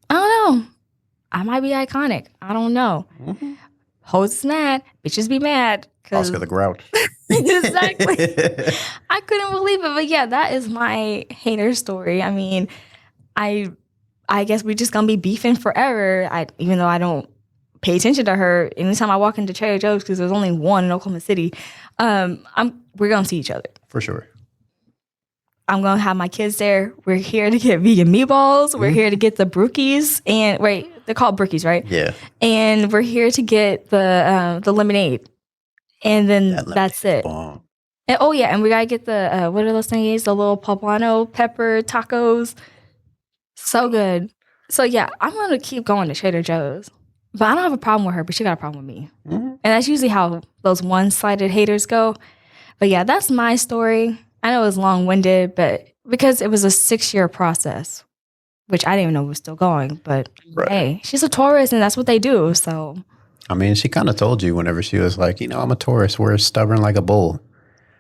I don't know. I might be iconic. I don't know. Hoes is mad. Bitches be mad. Oscar the Grouch. Exactly. I couldn't believe it. But yeah, that is my hater story. I mean, I guess we're just gonna be beefing forever. Even though I don't pay attention to her, anytime I walk into Trader Joe's, because there's only one in Oklahoma City, we're gonna see each other for sure. I'm gonna have my kids there. We're here to get vegan meatballs. We're here to get the brookies, and wait, they're called brookies, right? Yeah. And we're here to get the lemonade, and then that's it. Bomb. And, oh yeah, and we gotta get the what are those things? The little poblano pepper tacos. So good. So yeah, I'm gonna keep going to Trader Joe's, but I don't have a problem with her, but she got a problem with me, and that's usually how those one-sided haters go. But yeah, that's my story. I know it was long-winded, but because it was a 6-year process. which I didn't even know was still going. But Right. hey, she's a Taurus, and that's what they do. So I mean, she kind of told you whenever she was like, I'm a Taurus. We're stubborn like a bull.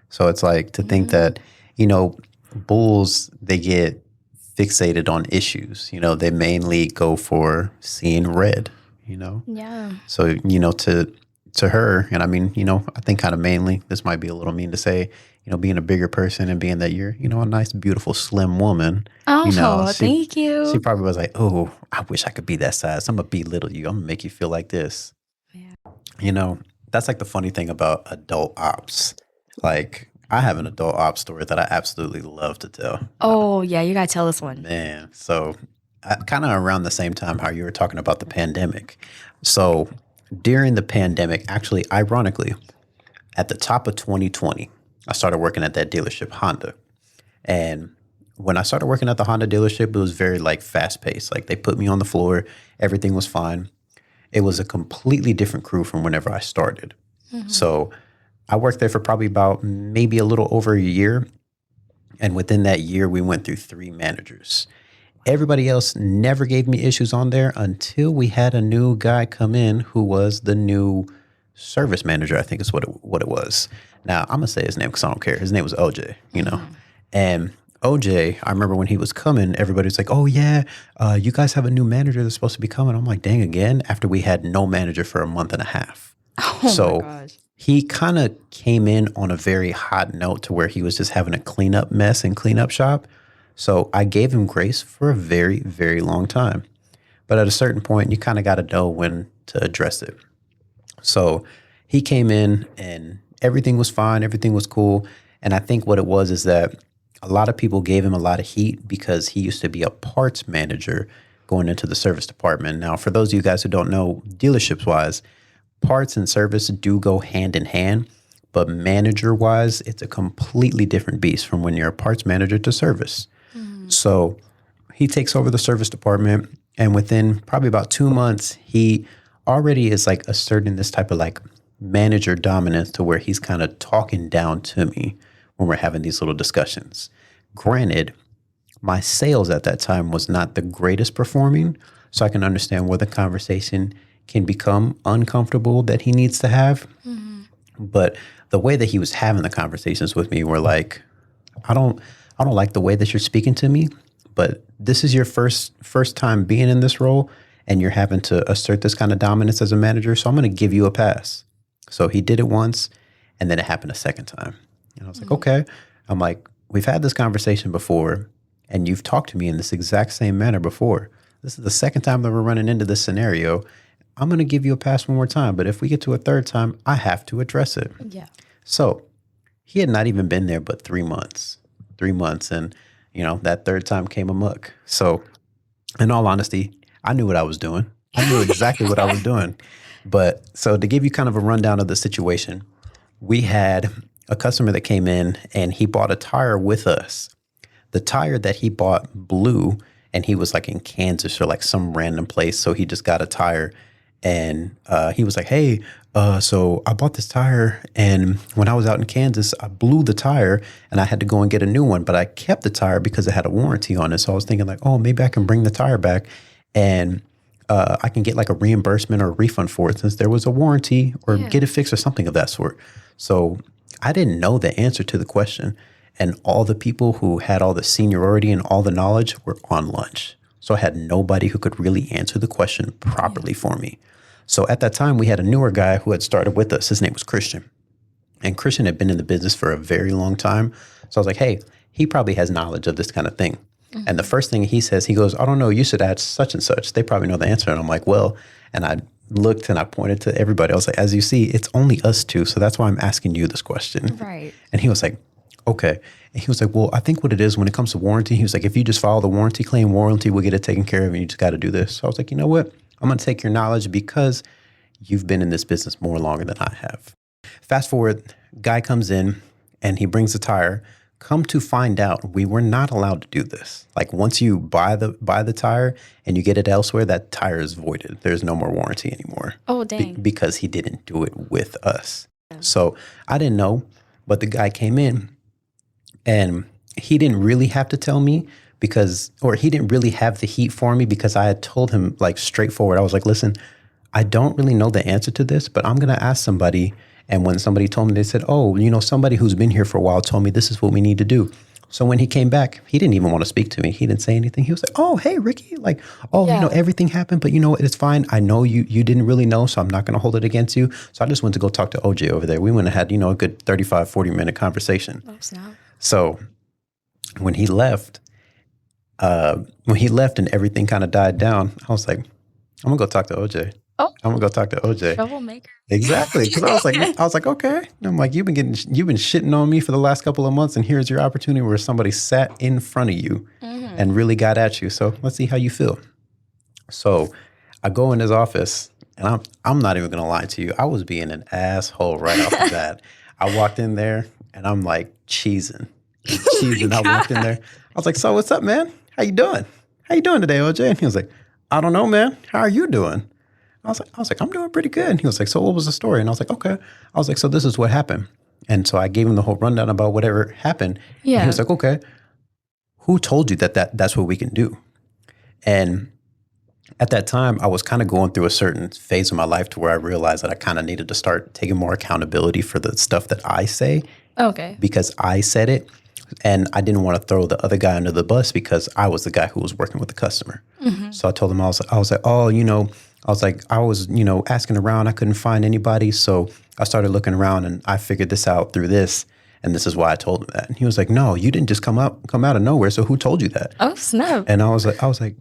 So it's like to think that, bulls, they get fixated on issues. They mainly go for seeing red, yeah, So, to her, and I mean, I think kind of mainly, this might be a little mean to say, being a bigger person and being that you're, a nice, beautiful, slim woman. oh, she, thank you. She probably was like, oh, I wish I could be that size. I'm going to belittle you. I'm going to make you feel like this. Yeah. That's like the funny thing about adult ops. Like, I have an adult ops story that I absolutely love to tell. Oh yeah, you gotta tell this one. Man, so kind of around the same time how you were talking about the pandemic. So during the pandemic, actually, ironically, at the top of 2020, I started working at that dealership, Honda. And when I started working at the Honda dealership, it was very like fast paced. Like they put me on the floor, everything was fine. It was a completely different crew from whenever I started. So I worked there for probably about maybe a little over a year. And within that year, we went through 3 managers. Everybody else never gave me issues on there until we had a new guy come in who was the new service manager, I think is what it was. Now, I'm going to say his name because I don't care. His name was OJ, And OJ, I remember when he was coming, everybody was like, oh, yeah, you guys have a new manager that's supposed to be coming. I'm like, dang, again, after we had no manager for a month and a half. Oh my gosh. He kind of came in on a very hot note to where he was just having a cleanup mess and cleanup shop. So I gave him grace for a very, very long time. But at a certain point, you kind of got to know when to address it. So he came in and everything was fine. Everything was cool. And I think what it was is that a lot of people gave him a lot of heat because he used to be a parts manager going into the service department. Now, for those of you guys who don't know, dealerships wise, parts and service do go hand in hand, but manager wise, it's a completely different beast from when you're a parts manager to service. So he takes over the service department, and within probably about 2 months, he already is like asserting this type of like manager dominance to where he's kind of talking down to me when we're having these little discussions. Granted, my sales at that time was not the greatest performing, so I can understand where the conversation can become uncomfortable that he needs to have. But the way that he was having the conversations with me were like, I don't like the way that you're speaking to me, but this is your first time being in this role and you're having to assert this kind of dominance as a manager. So I'm going to give you a pass. So he did it once and then it happened a second time. And I was like, okay. I'm like, we've had this conversation before and you've talked to me in this exact same manner before. This is the second time that we're running into this scenario. I'm going to give you a pass one more time. But if we get to a third time, I have to address it. Yeah. So he had not even been there but 3 months. 3 months. And, that third time came amok. So in all honesty, I knew what I was doing. I knew exactly what I was doing. But so to give you kind of a rundown of the situation, we had a customer that came in and he bought a tire with us. The tire that he bought blew and he was like in Kansas or like some random place. So he just got a tire and he was like, hey, so I bought this tire and when I was out in Kansas, I blew the tire and I had to go and get a new one, but I kept the tire because it had a warranty on it. So I was thinking like, oh, maybe I can bring the tire back and I can get like a reimbursement or a refund for it since there was a warranty or get it fixed or something of that sort. So I didn't know the answer to the question. And all the people who had all the seniority and all the knowledge were on lunch. So I had nobody who could really answer the question properly for me. So at that time, we had a newer guy who had started with us. His name was Christian. And Christian had been in the business for a very long time. So I was like, hey, he probably has knowledge of this kind of thing. And the first thing he says, he goes, I don't know, you should add such and such. They probably know the answer. And I'm like, well, and I looked and I pointed to everybody. I was like, as you see, it's only us two. So that's why I'm asking you this question. Right. And he was like, okay. And he was like, well, I think what it is when it comes to warranty, he was like, if you just file the warranty claim, warranty will get it taken care of and you just got to do this. So I was like, you know what? I'm going to take your knowledge because you've been in this business more longer than I have. Fast forward, guy comes in and he brings the tire. Come to find out, we were not allowed to do this. Like once you buy the tire and you get it elsewhere, that tire is voided. There's no more warranty anymore. Oh, dang. Because he didn't do it with us. So I didn't know, but the guy came in and he didn't really have to tell me, or he didn't really have the heat for me because I had told him like straightforward. I was like, listen, I don't really know the answer to this, but I'm going to ask somebody. And when somebody told me, they said, oh, somebody who's been here for a while told me this is what we need to do. So when he came back, he didn't even want to speak to me. He didn't say anything. He was like, oh, hey, Ricky, like, everything happened, but it's fine. I know you didn't really know, so I'm not going to hold it against you. So I just went to go talk to OJ over there. We went and had, a good 35, 40-minute conversation. Oh, snap. So when he left and everything kind of died down, I was like, I'm going to go talk to OJ. Oh, I'm gonna go talk to OJ. Troublemaker. Exactly, because I was like, okay. And I'm like, you've been shitting on me for the last couple of months, and here's your opportunity where somebody sat in front of you and really got at you. So let's see how you feel. So I go in his office, and I'm not even gonna lie to you. I was being an asshole right off the bat. I walked in there, and I'm like cheesing. I walked in there. I was like, so what's up, man? How you doing? How you doing today, OJ? And he was like, I don't know, man. How are you doing? I was like, I'm doing pretty good. And he was like, so what was the story? And I was like, okay. I was like, so this is what happened. And so I gave him the whole rundown about whatever happened. Yeah. And he was like, okay, who told you that's what we can do? And at that time, I was kind of going through a certain phase of my life to where I realized that I kind of needed to start taking more accountability for the stuff that I say. Okay. Because I said it. And I didn't want to throw the other guy under the bus because I was the guy who was working with the customer. Mm-hmm. So I told him, I was like, oh, I was asking around. I couldn't find anybody. So I started looking around and I figured this out through this. And this is why I told him that. And he was like, no, you didn't just come out of nowhere. So who told you that? Oh, snap. And I was like,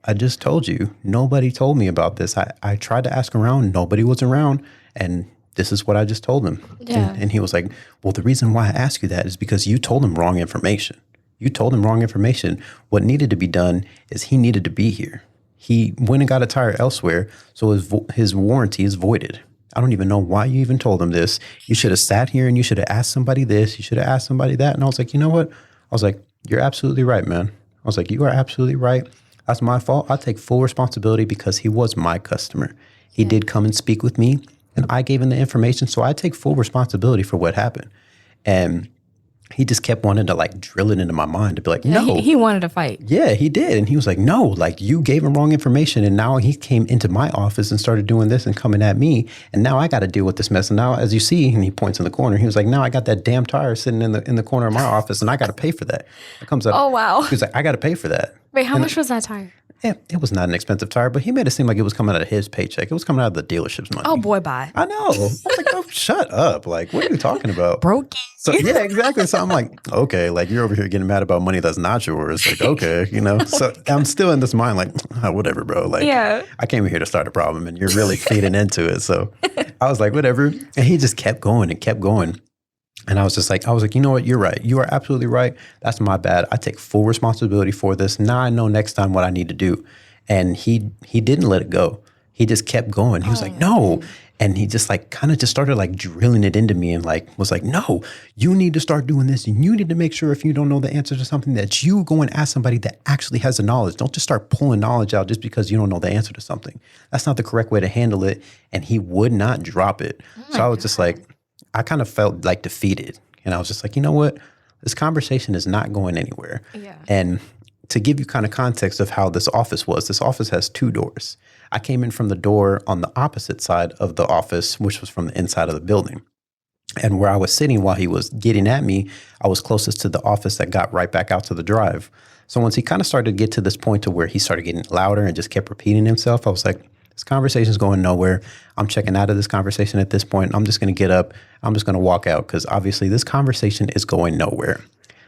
I just told you. Nobody told me about this. I tried to ask around. Nobody was around. And this is what I just told him. Yeah. And he was like, well, the reason why I ask you that is because you told him wrong information. You told him wrong information. What needed to be done is he needed to be here. He went and got a tire elsewhere, so his warranty is voided. I don't even know why you even told him this. You should have sat here and you should have asked somebody this. You should have asked somebody that. And I was like, you know what? I was like, you're absolutely right, man. I was like, you are absolutely right. That's my fault. I take full responsibility because he was my customer. He did come and speak with me. And I gave him the information, so I take full responsibility for what happened. And he just kept wanting to like drill it into my mind to be like, no. He wanted to fight. Yeah, he did. And he was like, no, like you gave him wrong information. And now he came into my office and started doing this and coming at me. And now I got to deal with this mess. And now, as you see, and he points in the corner, he was like, now I got that damn tire sitting in the corner of my office and I got to pay for that. It comes up. Oh, wow. He was like, I got to pay for that. Wait, how much was that tire? It was not an expensive tire, but he made it seem like it was coming out of his paycheck. It was coming out of the dealership's money. Oh, boy, bye. I know. I was like, oh, shut up. Like, what are you talking about? Broke. So, yeah, exactly. So I'm like, okay, like you're over here getting mad about money that's not yours. Like, okay, So I'm still in this mind like, oh, whatever, bro. Like, I came here to start a problem and you're really feeding into it. So I was like, whatever. And he just kept going and kept going. And I was like, you know what? You're right. You are absolutely right. That's my bad. I take full responsibility for this. Now I know next time what I need to do. And he didn't let it go. He just kept going. He was like, no. And he just like kind of just started like drilling it into me and like was like, no, you need to start doing this. And you need to make sure if you don't know the answer to something that you go and ask somebody that actually has the knowledge. Don't just start pulling knowledge out just because you don't know the answer to something. That's not the correct way to handle it. And he would not drop it. So I was just like, I kind of felt like defeated. And I was just like, you know what? This conversation is not going anywhere. Yeah. And to give you kind of context of how this office has 2 doors. I came in from the door on the opposite side of the office, which was from the inside of the building. And where I was sitting while he was getting at me, I was closest to the office that got right back out to the drive. So once he kind of started to get to this point to where he started getting louder and just kept repeating himself, I was like, this conversation is going nowhere. I'm checking out of this conversation at this point. I'm just going to get up. I'm just going to walk out because obviously this conversation is going nowhere.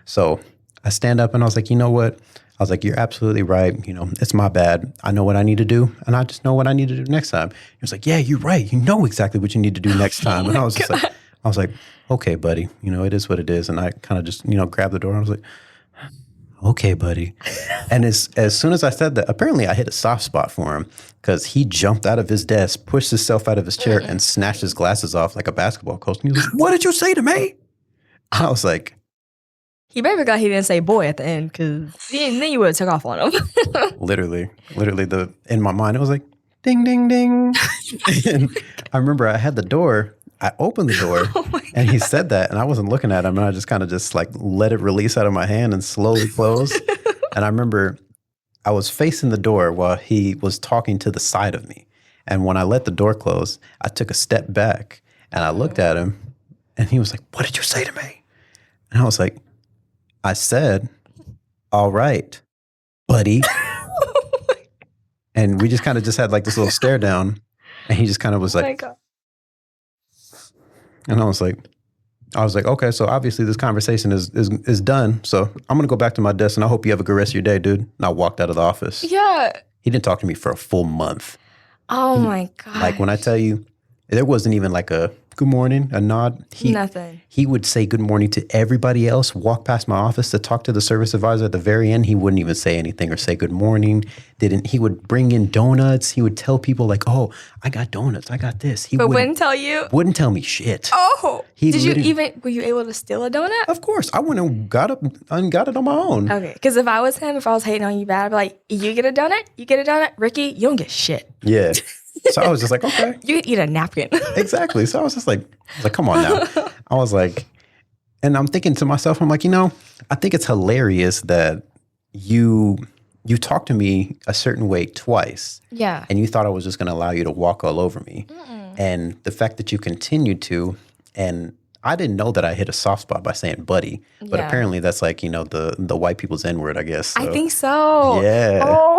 So I stand up and I was like, you know what? I was like, you're absolutely right. It's my bad. I know what I need to do. And I just know what I need to do next time. He was like, yeah, you're right. You know exactly what you need to do next time. And I was just like, okay, buddy, it is what it is. And I kind of just, grabbed the door. And I was like, okay, buddy. And as soon as I said that, apparently I hit a soft spot for him because he jumped out of his desk, pushed himself out of his chair and snatched his glasses off like a basketball coach. And he was like, what did you say to me? I was like, he better forgot he didn't say boy at the end because then you would have took off on him. literally in my mind, it was like, ding, ding, ding. And I remember I had the door. I opened the door and he said that and I wasn't looking at him and I just kind of just like let it release out of my hand and slowly close. And I remember I was facing the door while he was talking to the side of me. And when I let the door close, I took a step back and I looked at him and he was like, "What did you say to me?" And I was like, "I said, all right, buddy." And we just kind of just had like this little stare down. And he just kind of was like, my God. And I was like, okay, so obviously this conversation is done. So I'm going to go back to my desk and I hope you have a good rest of your day, dude. And I walked out of the office. Yeah. He didn't talk to me for a full month. Oh my God. Like when I tell you, there wasn't even like a good morning, a nod. Nothing. He would say good morning to everybody else, walk past my office to talk to the service advisor at the very end. He wouldn't even say anything or say good morning. He would bring in donuts. He would tell people like, "Oh, I got donuts. I got this." He wouldn't tell you? Wouldn't tell me shit. Oh. Were you able to steal a donut? Of course. I went and got it on my own. Okay. Because if I was him, if I was hating on you bad, I'd be like, "You get a donut? You get a donut? Ricky, you don't get shit." Yeah. So I was just like, okay. You could eat a napkin. Exactly. So I was just like, come on now. I was like, and I'm thinking to myself, I'm like, I think it's hilarious that you talked to me a certain way twice. Yeah. And you thought I was just going to allow you to walk all over me. And the fact that you continued to, and I didn't know that I hit a soft spot by saying buddy, but apparently that's like, the white people's N-word, I guess. So. I think so. Yeah. Oh.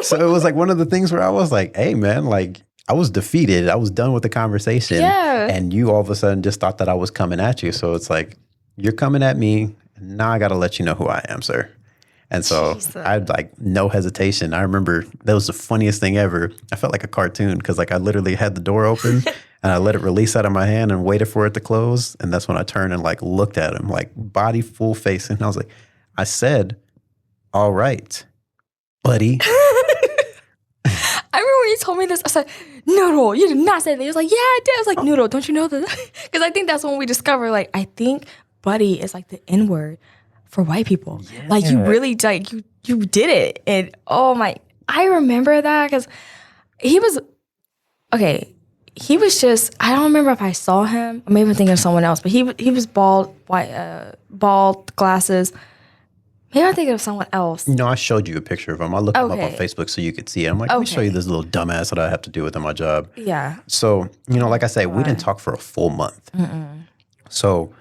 So it was like one of the things where I was like, hey, man, like I was defeated. I was done with the conversation. Yeah. And you all of a sudden just thought that I was coming at you. So it's like, you're coming at me. Now I got to let you know who I am, sir. And so I had like no hesitation. I remember that was the funniest thing ever. I felt like a cartoon because like I literally had the door open and I let it release out of my hand and waited for it to close. And that's when I turned and like looked at him, like body full face. And I was like, I said, all right, buddy. I remember when you told me this, I said, "Noodle, you did not say that." He was like, "Yeah, I did." I was like, "Noodle, don't you know that?" Because I think that's when we discovered, like, I think buddy is like the N-word for white people. Yeah. Like, you really, like, you did it. And, oh my, I remember that because he was just, I don't remember if I saw him. Maybe I'm thinking of someone else, but he was bald, white, bald, glasses. Maybe I'm thinking of someone else. I showed you a picture of him. I looked him up on Facebook so you could see it. I'm like, let me show you this little dumbass that I have to do within my job. Yeah. So, like I said, we didn't talk for a full month. So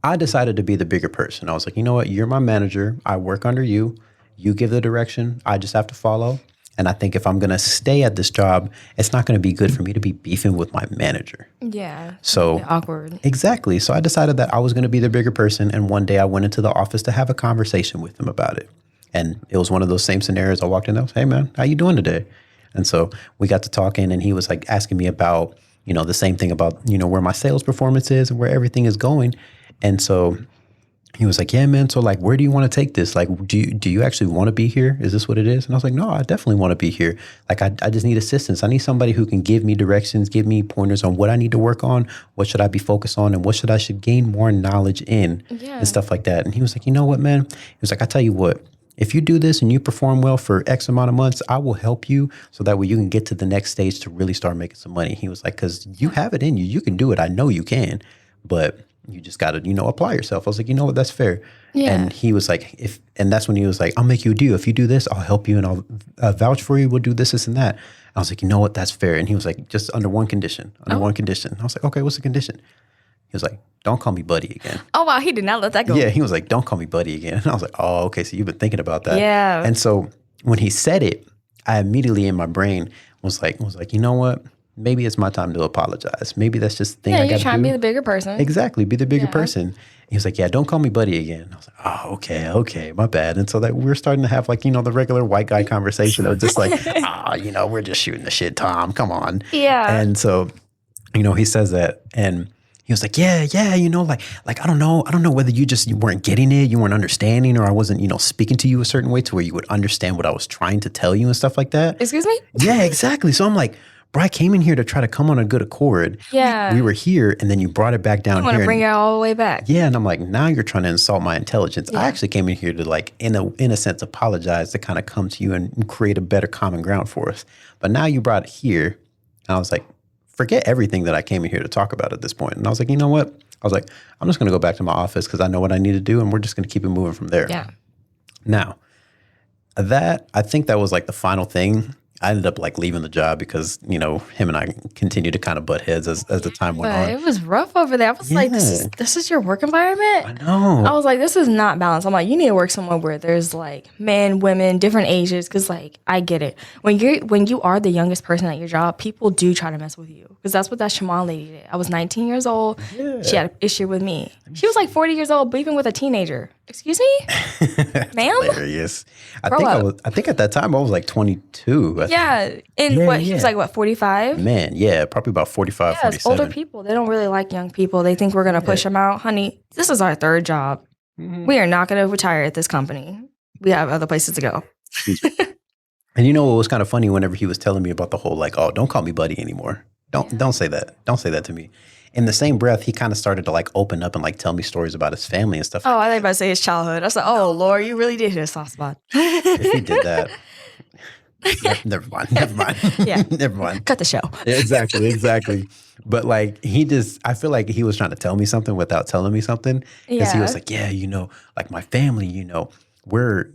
I decided to be the bigger person. I was like, you know what? You're my manager. I work under you. You give the direction. I just have to follow. And I think if I'm going to stay at this job, it's not going to be good for me to be beefing with my manager. Yeah. So awkward. Exactly. So I decided that I was going to be the bigger person. And one day I went into the office to have a conversation with him about it. And it was one of those same scenarios. I walked in and I was, "Hey, man, how you doing today?" And so we got to talking and he was like asking me about, the same thing about, where my sales performance is and where everything is going. And so he was like, "Yeah, man. So like, where do you want to take this? Like, do you actually want to be here? Is this what it is?" And I was like, "No, I definitely want to be here. Like, I just need assistance. I need somebody who can give me directions, give me pointers on what I need to work on, what should I be focused on, and what should gain more knowledge in and stuff like that." And he was like, "You know what, man?" He was like, "I tell you what, if you do this and you perform well for X amount of months, I will help you so that way you can get to the next stage to really start making some money." He was like, "Because you have it in you. You can do it. I know you can. But you just got to, apply yourself." I was like, "You know what? That's fair." Yeah. And he was like, and that's when he was like, "I'll make you a deal. If you do this, I'll help you and I'll vouch for you. We'll do this, and that." I was like, "You know what? That's fair." And he was like, "Just under one condition, one condition." I was like, "Okay, what's the condition?" He was like, "Don't call me buddy again." Oh, wow. He did not let that go. Yeah. He was like, "Don't call me buddy again." And I was like, "Oh, okay. So you've been thinking about that." Yeah. And so when he said it, I immediately in my brain was like, "You know what? Maybe it's my time to apologize. Maybe that's just the thing I got to do." Yeah, you're trying to be the bigger person. Exactly. Be the bigger person. He was like, "Yeah, don't call me buddy again." I was like, "Oh, okay, my bad." And so that we're starting to have like, the regular white guy conversation of just like, we're just shooting the shit, Tom. Come on. Yeah. And so, he says that and he was like, yeah, like I don't know whether you weren't getting it, you weren't understanding, or I wasn't, speaking to you a certain way to where you would understand what I was trying to tell you and stuff like that. Excuse me? Yeah, exactly. So I'm like, bro, I came in here to try to come on a good accord. Yeah. We were here, and then you brought it back down here. I want to bring it all the way back. Yeah, and I'm like, now you're trying to insult my intelligence. Yeah. I actually came in here to like, in a sense, apologize, to kind of come to you and create a better common ground for us. But now you brought it here, and I was like, forget everything that I came in here to talk about at this point. And I was like, you know what? I was like, I'm just going to go back to my office because I know what I need to do, and we're just going to keep it moving from there. Yeah. Now, That, I think that was like the final thing. I ended up like leaving the job because, him and I continued to kind of butt heads as the time went on. It was rough over there. I was like, this is your work environment? I know. I was like, this is not balanced. I'm like, you need to work somewhere where there's like men, women, different ages. Because like, I get it. When you are the youngest person at your job, people do try to mess with you. Because that's what that Shaman lady did. I was 19 years old. Yeah. She had an issue with me. She was like 40 years old, but even with a teenager. Excuse me? Ma'am? Hilarious. I think at that time I was like 22. He was like, what, 45? Man, yeah, probably about 45, yeah, 47. It's older people. They don't really like young people. They think we're going to push them out. Honey, this is our third job. Mm-hmm. We are not going to retire at this company. We have other places to go. And you know what was kind of funny whenever he was telling me about the whole like, oh, don't call me buddy anymore. Don't say that. Don't say that to me. In the same breath, he kind of started to like open up and like tell me stories about his family and stuff. Oh, I think about to say his childhood. I was like, oh, Lord, you really did hit a soft spot. If he did that. Never mind. Yeah. Never mind. Cut the show. Exactly. But like, I feel like he was trying to tell me something without telling me something. Because he was like, yeah, like my family, we're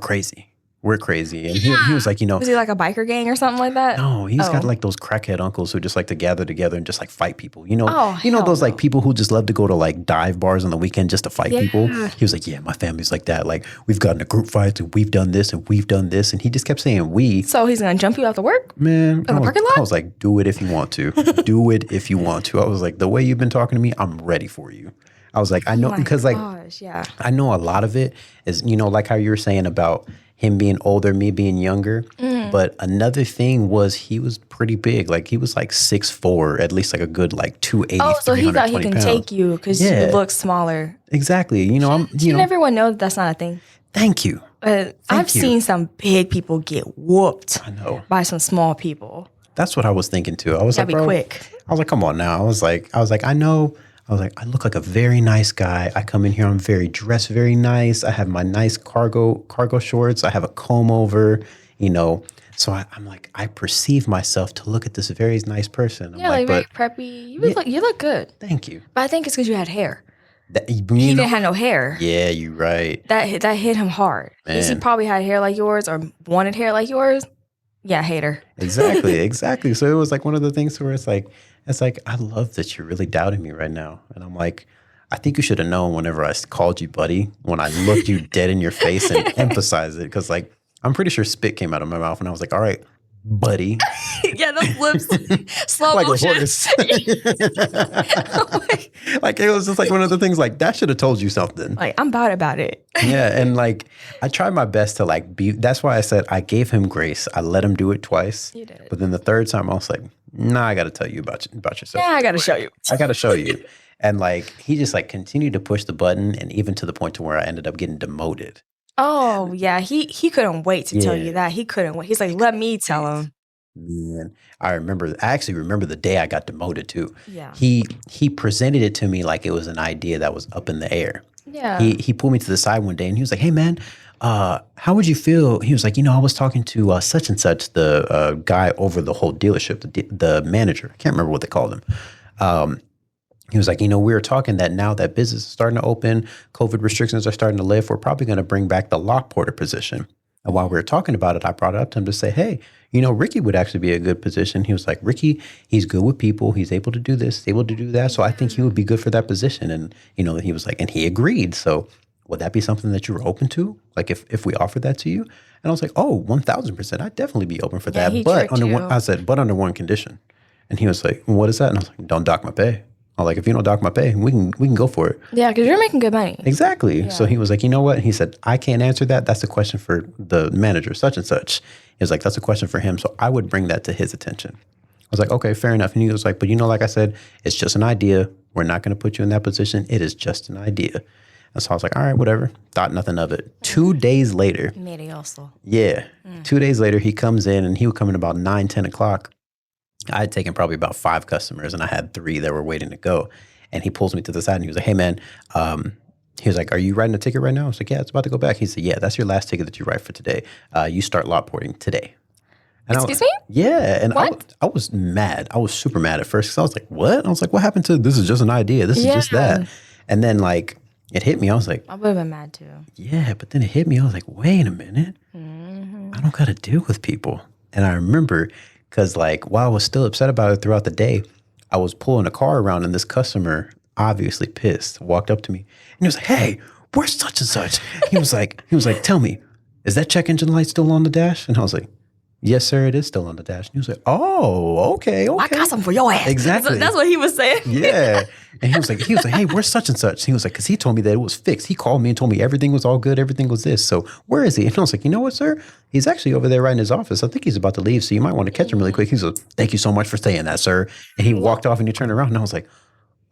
crazy. We're crazy. And he was like, Was he like a biker gang or something like that? No, he's got like those crackhead uncles who just like to gather together and just like fight people. Those like people who just love to go to like dive bars on the weekend just to fight people. He was like, yeah, my family's like that. Like we've gotten a group fights and we've done this and we've done this. And he just kept saying we. So he's going to jump you after work? Man. In the parking lot? I was like, do it if you want to. Do it if you want to. I was like, the way you've been talking to me, I'm ready for you. I was like, I know, because like, I know a lot of it is, like how you were saying about him being older, me being younger. Mm. But another thing was he was pretty big. Like he was like 6'4", at least like a good like 280. Oh, so he thought he can take you because you look smaller. Exactly. Shouldn't everyone know that's not a thing? Thank you. I've seen some big people get whooped. I know. By some small people. That's what I was thinking too. I was like, bro, quick. I was like, come on now. I was like, I know. I was like, I look like a very nice guy. I come in here, I'm dressed very nice. I have my nice cargo shorts. I have a comb over, So I'm like, I perceive myself to look at this very nice person. I'm like very preppy. You look good. Thank you. But I think it's because you had hair. He didn't have no hair. Yeah, you're right. That hit him hard. Because he probably had hair like yours or wanted hair like yours. Yeah, hater. Exactly. So it was like one of the things where it's like, I love that you're really doubting me right now. And I'm like, I think you should have known whenever I called you buddy, when I looked you dead in your face and emphasized it. Because like, I'm pretty sure spit came out of my mouth and I was like, all right, buddy. Yeah, those lips, slow like motion. A horse. Like it was just like one of the things like that should have told you something. Like I'm bad about it. Yeah, and like I tried my best to like be. That's why I said I gave him grace. I let him do it twice. You did. But then the third time I was like, nah, I got to tell you about yourself. Yeah, I got to show you. I got to show you. And like he just like continued to push the button, and even to the point to where I ended up getting demoted. Oh yeah, he couldn't wait to tell you that. He couldn't wait. He's like, let me tell him. Man, I actually remember the day I got demoted too. Yeah. He presented it to me like it was an idea that was up in the air. Yeah. He pulled me to the side one day and he was like, hey man, how would you feel? He was like, I was talking to such and such, the guy over the whole dealership, the manager. I can't remember what they called him. He was like, we were talking that now that business is starting to open, COVID restrictions are starting to lift, we're probably going to bring back the lock porter position. And while we were talking about it, I brought it up to him to say, hey, Ricky would actually be a good position. He was like, Ricky, he's good with people. He's able to do this, he's able to do that. So I think he would be good for that position. And, he was like, and he agreed. So would that be something that you were open to? Like if we offered that to you? And I was like, oh, 1,000%. I'd definitely be open for that. But under one condition. And he was like, what is that? And I was like, don't dock my pay. I was like, if you don't dock my pay, we can go for it. Yeah, because you're making good money. Exactly. Yeah. So he was like, you know what? He said, I can't answer that. That's a question for the manager, such and such. He was like, that's a question for him. So I would bring that to his attention. I was like, okay, fair enough. And he was like, but like I said, it's just an idea. We're not going to put you in that position. It is just an idea. And so I was like, all right, whatever. Thought nothing of it. 2 days later. Medioso. Yeah. 2 days later, he comes in and he would come in about 9, 10 o'clock. I had taken probably about 5 customers and I had 3 that were waiting to go. And he pulls me to the side and he was like, hey, man, he was like, are you writing a ticket right now? I was like, yeah, it's about to go back. He said, yeah, that's your last ticket that you write for today. You start lot porting today. And Excuse me? Yeah. And I was mad. I was super mad at first because I was like, what? I was like, what happened to this is just an idea. This is just that. And then like it hit me. I was like, I would have been mad too. Yeah. But then it hit me. I was like, wait a minute. I don't got to deal with people. And I remember because like while I was still upset about it throughout the day, I was pulling a car around and this customer, obviously pissed, walked up to me and he was like, hey, where's such and such? He was like, tell me, is that check engine light still on the dash? And I was like, yes, sir, it is still on the dash. And he was like, oh, okay. I got something for your ass. Exactly. That's what he was saying. Yeah. And he was like, hey, where's such and such? He was like, because he told me that it was fixed. He called me and told me everything was all good. Everything was this. So where is he? And I was like, you know what, sir? He's actually over there right in his office. I think he's about to leave. So you might want to catch him really quick. He's like, thank you so much for saying that, sir. And he walked off and he turned around and I was like,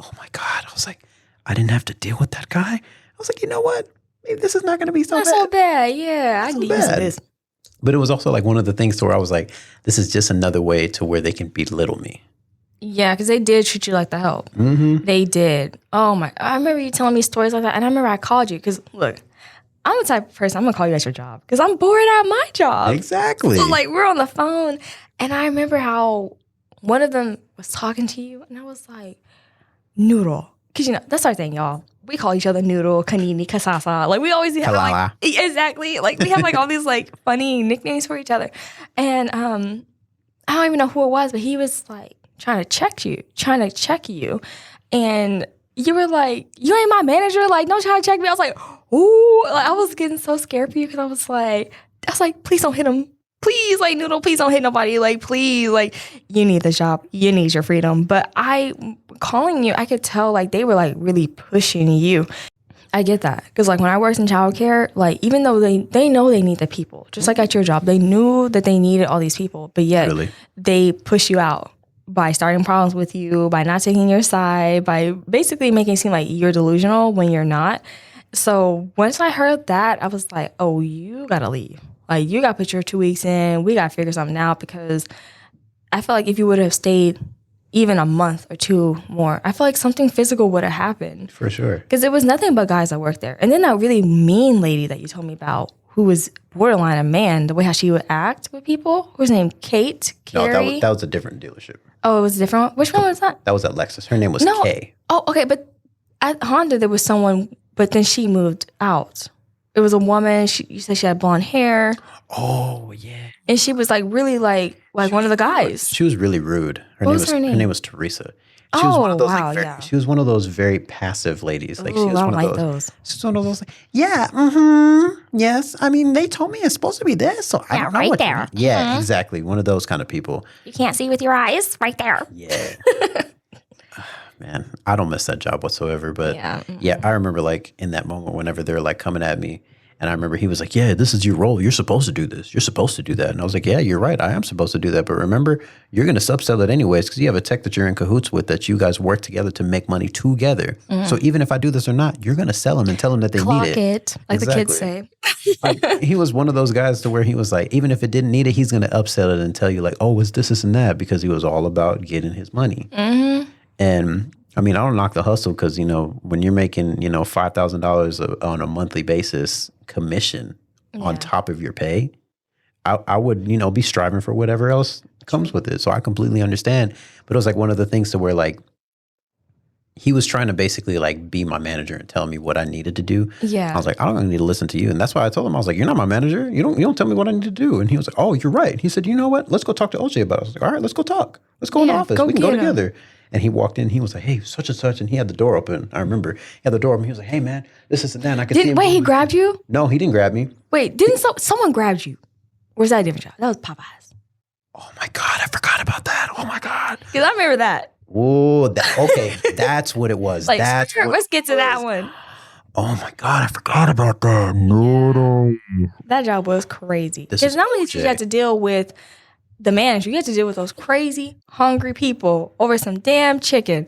oh my God. I was like, I didn't have to deal with that guy. I was like, you know what? Maybe this is not going to be so bad. Not so bad. Yeah. I need this. But it was also like one of the things to where I was like, this is just another way to where they can belittle me. Yeah, because they did treat you like the help. Mm-hmm. They did. Oh my! I remember you telling me stories like that, and I remember I called you because look, I'm the type of person I'm gonna call you at your job because I'm bored at my job. Exactly. So like we're on the phone, and I remember how one of them was talking to you, and I was like, Noodle, because that's our thing, y'all. We call each other Noodle, Kanini, Kasasa. Like we always have like exactly like we have like all these like funny nicknames for each other, and I don't even know who it was, but he was like trying to check you, and you were like, you ain't my manager, like don't try to check me. I was like, ooh, like I was getting so scared for you because I was like, please don't hit him. Please, like, Noodle, please don't hit nobody. Like, please, like, you need the job. You need your freedom. But calling you, I could tell, like, they were, like, really pushing you. I get that. Because, like, when I worked in childcare, like, even though they know they need the people, just like at your job, they knew that they needed all these people. But yet, they push you out by starting problems with you, by not taking your side, by basically making it seem like you're delusional when you're not. So once I heard that, I was like, oh, you got to leave. Like, you got to put your 2 weeks in. We got to figure something out because I feel like if you would have stayed even a month or two more, I feel like something physical would have happened. For sure. Because it was nothing but guys that worked there. And then that really mean lady that you told me about who was borderline a man, the way how she would act with people. Who was named Kate? Carrie? No, that was a different dealership. Oh, it was a different one? Which one was that? That was at Lexus. Her name was Kay. Oh, okay. But at Honda, there was someone, but then she moved out. It was a woman. You said she had blonde hair. Oh, yeah. And she was like really like one of the guys. She was really rude. What was her name? Her name was Teresa. She was one of those, yeah. She was one of those very passive ladies. Like, Ooh, she was I one don't of like those. those. She's one of those. Like, yeah. Yes. I mean, they told me it's supposed to be this, so I don't know right what. there. Yeah, exactly. One of those kind of people. You can't see with your eyes, right there. Yeah. Man, I don't miss that job whatsoever. But yeah, I remember like in that moment whenever they're like coming at me. And I remember he was like, yeah, this is your role. You're supposed to do this. You're supposed to do that. And I was like, yeah, you're right. I am supposed to do that. But remember, you're going to subsell it anyways because you have a tech that you're in cahoots with that you guys work together to make money together. Mm-hmm. So even if I do this or not, you're going to sell them and tell them that they need it. Like the kids say. Like, he was one of those guys to where he was like, even if it didn't need it, he's going to upsell it and tell you like, oh, it's this and that because he was all about getting his money. Mm-hmm. And I mean, I don't knock the hustle because, when you're making, $5,000 on a monthly basis commission on top of your pay, I would, be striving for whatever else comes with it. So I completely understand. But it was like one of the things to where like he was trying to basically like be my manager and tell me what I needed to do. Yeah. I was like, I don't need to listen to you. And that's why I told him, I was like, you're not my manager. You don't tell me what I need to do. And he was like, oh, you're right. He said, you know what? Let's go talk to OJ about it. I was like, all right, let's go talk. Let's go in the office. We can go together. And he walked in. He was like, hey, such and such. And he had the door open. I remember he had the door open. He was like, hey, man, this is and that. And I could see him. Wait, he grabbed you? No, he didn't grab me. Wait, didn't someone grab you? Or was that a different job? That was Popeyes. Oh, my God. I forgot about that. Oh, my God. Because I remember that. Oh, okay. That's what it was. Like, let's get to that one. Oh, my God. I forgot about that. No. That job was crazy. Because not only did you have to deal with the manager, you had to deal with those crazy, hungry people over some damn chicken.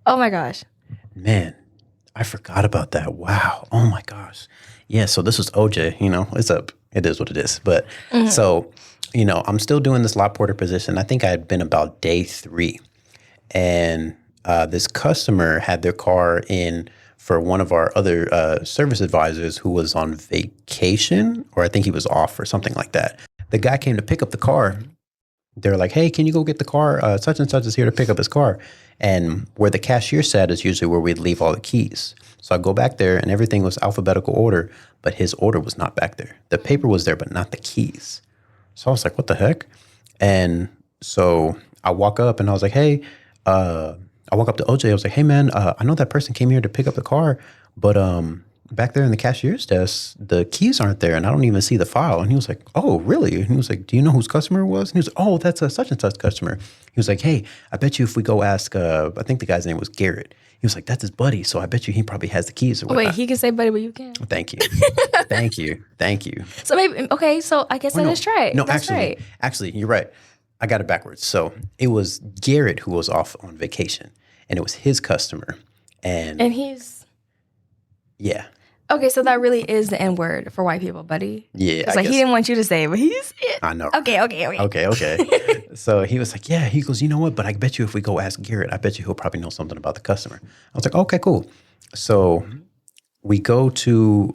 Oh, my gosh. Man, I forgot about that. Wow. Oh, my gosh. Yeah, so this was OJ. It's up. It is what it is. But so, I'm still doing this lot porter position. I think I had been about day 3. And this customer had their car in for one of our other service advisors who was on vacation, or I think he was off or something like that. The guy came to pick up the car. They're like, hey, can you go get the car? Such and such is here to pick up his car. And where the cashier sat is usually where we'd leave all the keys. So I go back there and everything was alphabetical order, but his order was not back there. The paper was there, but not the keys. So I was like, what the heck? And so I walk up and I was like, hey, I walk up to OJ. I was like, hey, man, I know that person came here to pick up the car, but back there in the cashier's desk, the keys aren't there and I don't even see the file. And he was like, oh, really? And he was like, do you know whose customer it was? And he was like, oh, that's a such and such customer. He was like, hey, I bet you if we go ask, I think the guy's name was Garrett. He was like, that's his buddy. So I bet you he probably has the keys or whatnot. Wait, he can say buddy, but you can't. Thank you. Thank you. Thank you. So maybe, okay, so I guess that is right. No, That's right. actually, you're right. I got it backwards. So it was Garrett who was off on vacation and it was his customer. And he's... Yeah. Okay, so that really is the N word for white people, buddy. Yeah. It's like he didn't want you to say it, but he's... I know. Okay. So he was like, yeah, he goes, you know what? But I bet you if we go ask Garrett, I bet you he'll probably know something about the customer. I was like, okay, cool. So we go to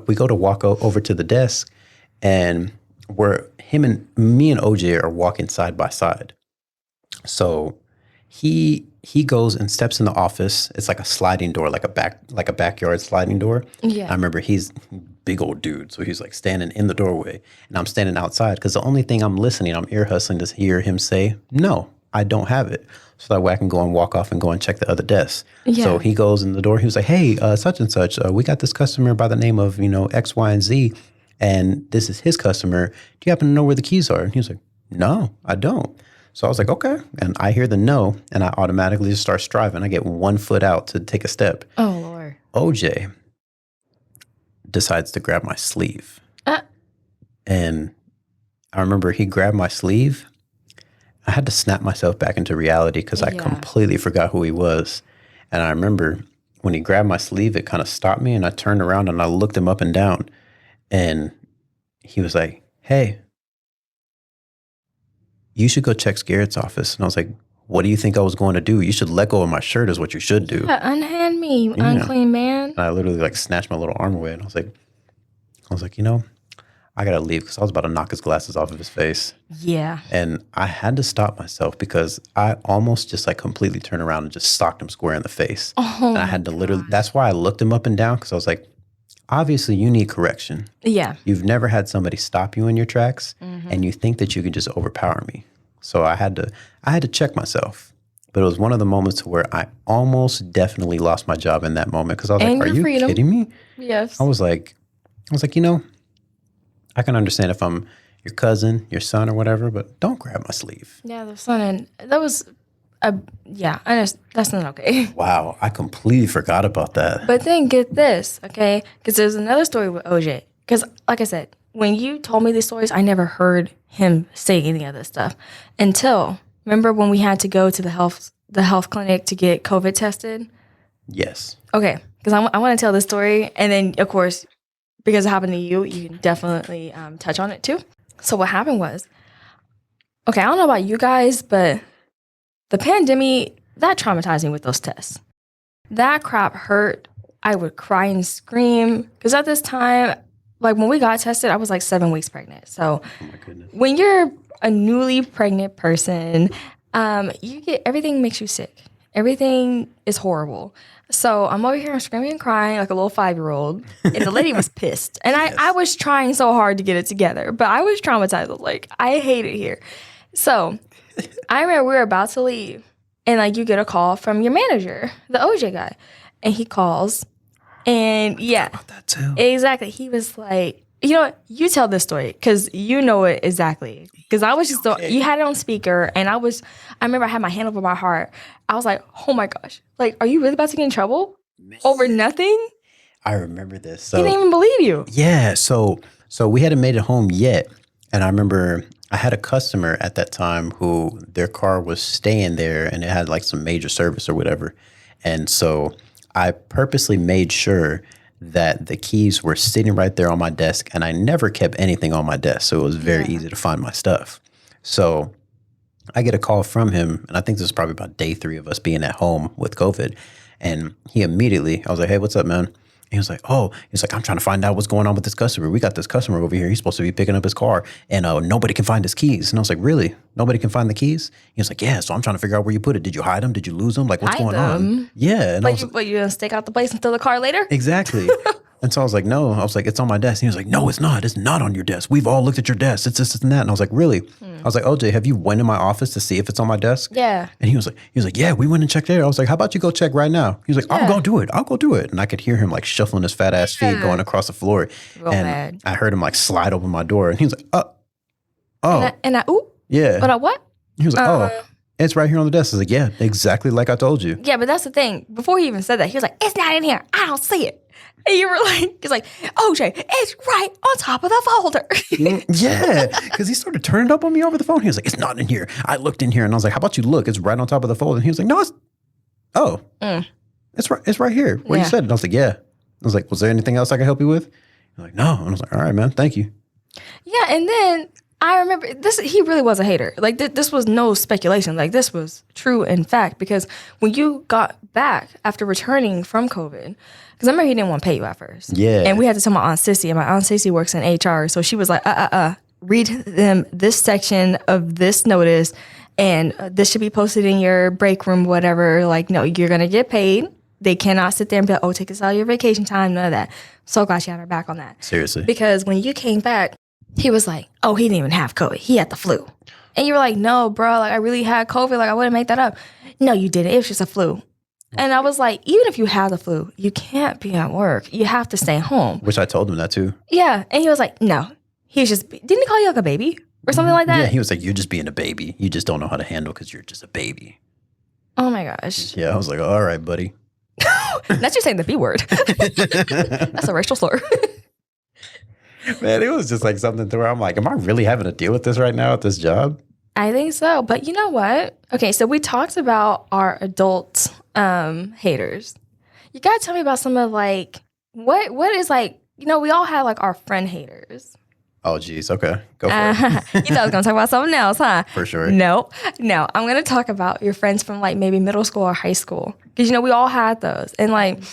walk over to the desk and me and OJ are walking side by side. So he goes and steps in the office. It's like a sliding door, like a backyard sliding door. Yeah. I remember he's big old dude. So he's like standing in the doorway and I'm standing outside because the only thing I'm ear hustling to hear him say, no, I don't have it. So that way I can go and walk off and go and check the other desk. Yeah. So he goes in the door. He was like, hey, such and such, we got this customer by the name of, X, Y, and Z. And this is his customer. Do you happen to know where the keys are? And he was like, no, I don't. So I was like, okay. And I hear the no, and I automatically just start striving. I get 1 foot out to take a step. Oh, Lord. OJ decides to grab my sleeve. And I remember he grabbed my sleeve. I had to snap myself back into reality because I completely forgot who he was. And I remember when he grabbed my sleeve, it kind of stopped me, and I turned around and I looked him up and down. And he was like, hey, you should go check Garrett's office. And I was like, what do you think I was going to do? You should let go of my shirt is what you should do. Yeah, unhand me, you unclean man. And I literally snatched my little arm away. And I was like, I got to leave because I was about to knock his glasses off of his face. Yeah. And I had to stop myself because I almost just completely turned around and just socked him square in the face. Oh, and I had to literally, that's why I looked him up and down because I was like, obviously, you need correction. Yeah. You've never had somebody stop you in your tracks, and you think that you can just overpower me. So I had to check myself. But it was one of the moments where I almost definitely lost my job in that moment because I was like, "Are you kidding me?" Yes. I was like, I can understand if I'm your cousin, your son, or whatever, but don't grab my sleeve. Yeah, the son, and that was that's not okay. Wow, I completely forgot about that. But then get this, okay? Because there's another story with OJ. Because like I said, when you told me these stories, I never heard him say any of this stuff until, remember when we had to go to the health clinic to get COVID tested? Yes. Okay, because I want to tell this story. And then, of course, because it happened to you, you can definitely touch on it too. So what happened was, okay, I don't know about you guys, but the pandemic, that traumatized me with those tests. That crap hurt. I would cry and scream. Because at this time, when we got tested, I was 7 weeks pregnant. So when you're a newly pregnant person, everything makes you sick. Everything is horrible. So I'm over here screaming and crying like a little 5-year-old. And the lady was pissed. And I was trying so hard to get it together. But I was traumatized. I was like, I hate it here. So I remember we were about to leave, and you get a call from your manager, the OJ guy, and he calls, and about that too. Exactly. He was like, you know what? You tell this story because you know it exactly. Because I was just you had it on speaker, and I remember I had my hand over my heart. I was like, oh my gosh, are you really about to get in trouble over nothing? I remember this. So he didn't even believe you. Yeah. So we hadn't made it home yet, and I remember I had a customer at that time who their car was staying there and it had some major service or whatever. And so I purposely made sure that the keys were sitting right there on my desk, and I never kept anything on my desk. So it was very easy to find my stuff. So I get a call from him, and I think this is probably about day 3 of us being at home with COVID. And he immediately, I was like, hey, what's up, man? He was like, I'm trying to find out what's going on with this customer. We got this customer over here. He's supposed to be picking up his car, and nobody can find his keys. And I was like, really? Nobody can find the keys? He was like, yeah, so I'm trying to figure out where you put it. Did you hide them? Did you lose them? What's going on? Yeah. And But you gonna stake out the place and steal the car later? Exactly. And so I was like, no. I was like, it's on my desk. And he was like, no, it's not. It's not on your desk. We've all looked at your desk. It's this and that. And I was like, really? I was like, OJ, have you went in my office to see if it's on my desk? Yeah. And he was like, yeah, we went and checked there. I was like, how about you go check right now? He was like, I'll go do it. I'll go do it. And I could hear him like shuffling his fat ass feet going across the floor. Real bad. I heard him like slide open my door. And he was like, oh. And I Yeah. But what? He was like, oh. It's right here on the desk. I was like, yeah, exactly like I told you. Yeah, but that's the thing. Before he even said that, he was like, it's not in here. I don't see it. And you were like, he's like, OJ, it's right on top of the folder. Yeah, because he started turning it up on me over the phone. He was like, it's not in here. I looked in here and I was like, how about you look? It's right on top of the folder. And he was like, no, it's right here where you said it. And I was like, yeah. I was like, was there anything else I could help you with? He's like, no. And I was like, all right, man, thank you. Yeah, and then I remember this. He really was a hater. Like this was no speculation. Like this was true in fact. Because when you got back after returning from COVID, because I remember he didn't want to pay you at first. Yeah. And we had to tell my Aunt Sissy, and my Aunt Sissy works in HR, so she was like, read them this section of this notice, and this should be posted in your break room, whatever. Like, no, you're gonna get paid. They cannot sit there and be like, oh, take us out of your vacation time. None of that. So glad she had her back on that. Seriously. Because when you came back, he was like, oh, he didn't even have COVID. He had the flu. And you were like, no, bro, like I really had COVID. Like I wouldn't make that up. No, you didn't. It was just a flu. And I was like, even if you have the flu, you can't be at work. You have to stay home. Which I told him that too. Yeah. And he was like, no. He was just, didn't he call you like a baby or something like that? Yeah, he was like, you're just being a baby. You just don't know how to handle because you're just a baby. Oh my gosh. Yeah, I was like, all right, buddy. That's just saying the B word. That's a racial slur. Man, it was just like something to where I'm like, am I really having to deal with this right now at this job? I think so. But you know what? Okay, so we talked about our adult haters. You got to tell me about some of like, what is like, we all have like our friend haters. Oh, geez. Okay. Go for it. You thought I was going to talk about something else, huh? For sure. No. I'm going to talk about your friends from like maybe middle school or high school. Because, we all had those. And like,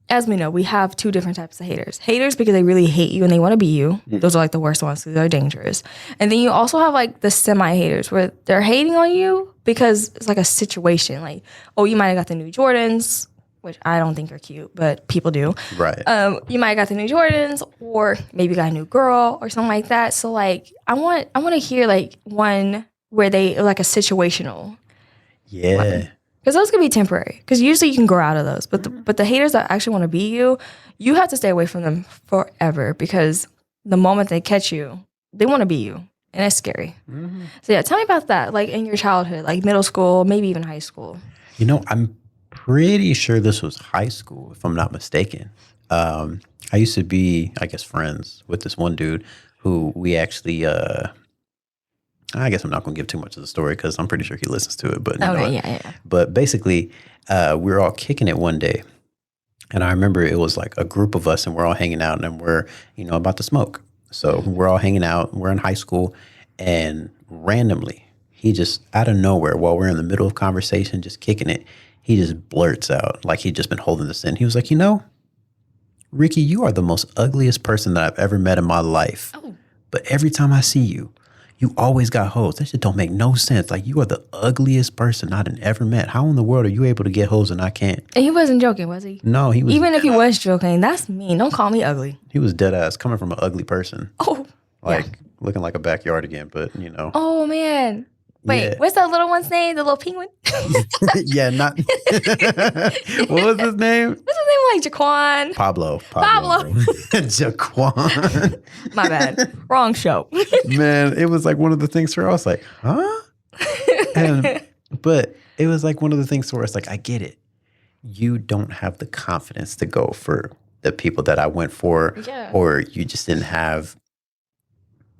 as we know, we have two different types of haters. Haters because they really hate you and they want to be you. Those are like the worst ones because they're dangerous. And then you also have like the semi-haters where they're hating on you because it's like a situation. Like, oh, you might have got the new Jordans, which I don't think are cute, but people do. Right. You might have got the new Jordans, or maybe you got a new girl or something like that. So like, I want to hear like one where they like a situational. Yeah. Because those can be temporary. Because usually you can grow out of those. But the haters that actually want to be you, you have to stay away from them forever. Because the moment they catch you, they want to be you, and it's scary. Mm-hmm. So yeah, tell me about that. Like in your childhood, like middle school, maybe even high school. I'm pretty sure this was high school, if I'm not mistaken. I used to be, I guess, friends with this one dude who we actually, I guess I'm not going to give too much of the story because I'm pretty sure he listens to it. But yeah. But basically, we were all kicking it one day. And I remember it was like a group of us and we're all hanging out and we're, about to smoke. So we're all hanging out. We're in high school. And randomly, he just out of nowhere, while we're in the middle of conversation, just kicking it, he just blurts out like he'd just been holding this in. He was like, Ricky, you are the most ugliest person that I've ever met in my life. Oh. But every time I see you, you always got hoes. That shit don't make no sense. Like, you are the ugliest person I've ever met. How in the world are you able to get hoes and I can't? And he wasn't joking, was he? No, he was. Even if he was joking, that's mean. Don't call me ugly. He was dead ass coming from an ugly person. Oh. Looking like a backyard again, but Oh, man. Wait, what's that little one's name? The little penguin? Yeah, not. What was his name? What's his name? Like Jaquan? Pablo. Jaquan. My bad. Wrong show. Man, it was like one of the things where I was like, huh? But it was like one of the things where it's like, I get it. You don't have the confidence to go for the people that I went for, or you just didn't have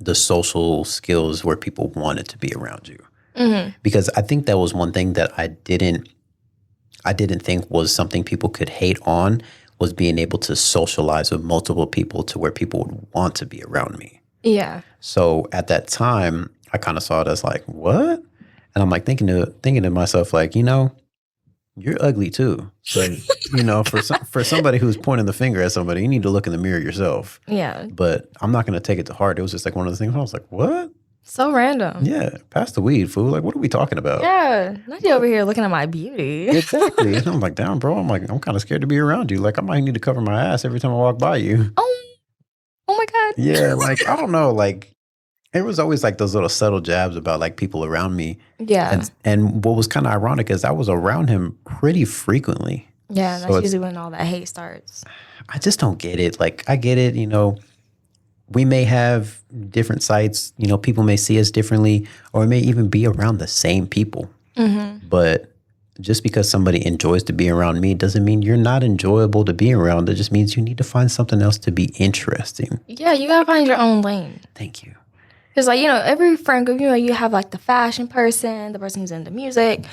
the social skills where people wanted to be around you. Mm-hmm. Because I think that was one thing that I didn't think was something people could hate on, was being able to socialize with multiple people to where people would want to be around me. Yeah. So at that time, I kind of saw it as like, what? And I'm like thinking to myself, like, you're ugly too. So, for somebody who's pointing the finger at somebody, you need to look in the mirror yourself. Yeah. But I'm not going to take it to heart. It was just like one of the things where I was like, what? So random. Yeah, pass the weed, fool. Like, what are we talking about? Yeah, not you over here looking at my beauty. Exactly. And I'm like, damn, bro. I'm kind of scared to be around you. Like, I might need to cover my ass every time I walk by you. Oh my God. Yeah, like, I don't know. Like, it was always like those little subtle jabs about like people around me. Yeah. And what was kind of ironic is I was around him pretty frequently. Yeah, So that's usually when all that hate starts. I just don't get it. Like, I get it, we may have different sites, people may see us differently, or it may even be around the same people. Mm-hmm. But just because somebody enjoys to be around me doesn't mean you're not enjoyable to be around. It just means you need to find something else to be interesting. Yeah, you gotta find your own lane. Thank you. Because, like, every friend group, you have, like, the fashion person, the person who's into music,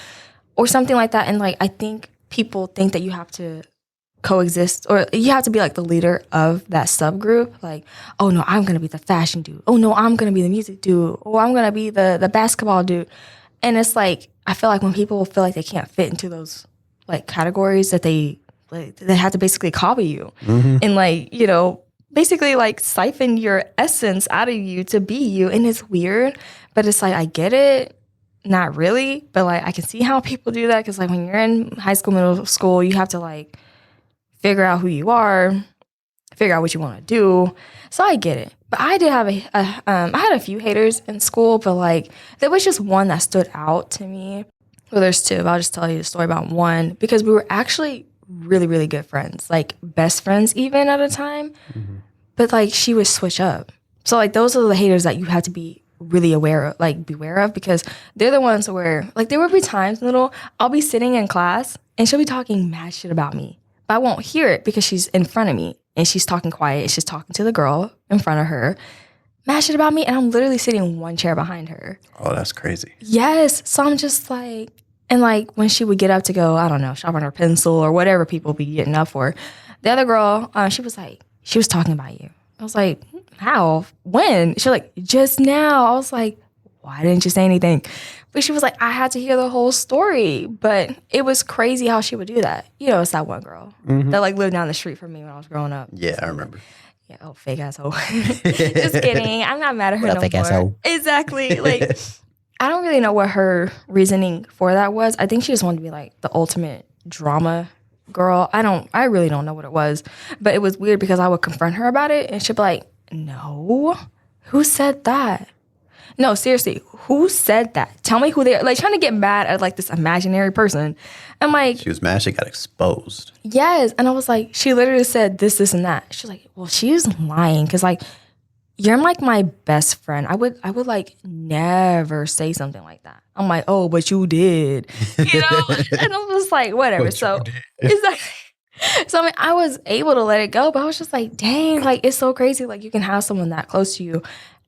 or something like that. And, like, I think people think that you have to coexist, or you have to be, like, the leader of that subgroup. Like, oh, no, I'm going to be the fashion dude. Oh, no, I'm going to be the music dude. Or I'm going to be the basketball dude. And it's, like, I feel like when people feel like they can't fit into those, like, categories that they have to basically copy you. Mm-hmm. And, like, basically like siphon your essence out of you to be you. And it's weird, but it's like, I get it. Not really, but like I can see how people do that, because like when you're in high school, middle school, you have to like figure out who you are, figure out what you want to do. So I get it. But I did have I had a few haters in school, but like there was just one that stood out to me. Well, there's two, but I'll just tell you the story about one, because we were actually really, really good friends, like best friends even at a time. Mm-hmm. But like she would switch up. So like those are the haters that you have to be really beware of, because they're the ones where like there would be times, I'll be sitting in class and she'll be talking mad shit about me, but I won't hear it because she's in front of me and she's talking quiet and she's talking to the girl in front of her, mad shit about me, and I'm literally sitting one chair behind her. Oh, that's crazy. Yes. So I'm just like, and like when she would get up to go, I don't know, sharpen her pencil or whatever people be getting up for, the other girl, she was talking about you. I was like, how? When? She was like, just now. I was like, why didn't you say anything? But she was like, I had to hear the whole story. But it was crazy how she would do that. It's that one girl that like lived down the street from me when I was growing up. Yeah, I remember. Yeah, oh, fake asshole. Just kidding. I'm not mad at her no fake more. Asshole? Exactly. Like, I don't really know what her reasoning for that was. I think she just wanted to be like the ultimate drama girl. I really don't know what it was. But it was weird because I would confront her about it and she'd be like, no, who said that? No, seriously, who said that? Tell me who they are. Like trying to get mad at like this imaginary person. I'm like, she was mad. She got exposed. Yes. And I was like, she literally said this and that. She's like, well, she's lying. Cause like, you're like my best friend. I would like never say something like that. I'm like, oh, but you did, And I was like, whatever. But so exactly. So I mean, I was able to let it go, but I was just like, dang, like it's so crazy. Like you can have someone that close to you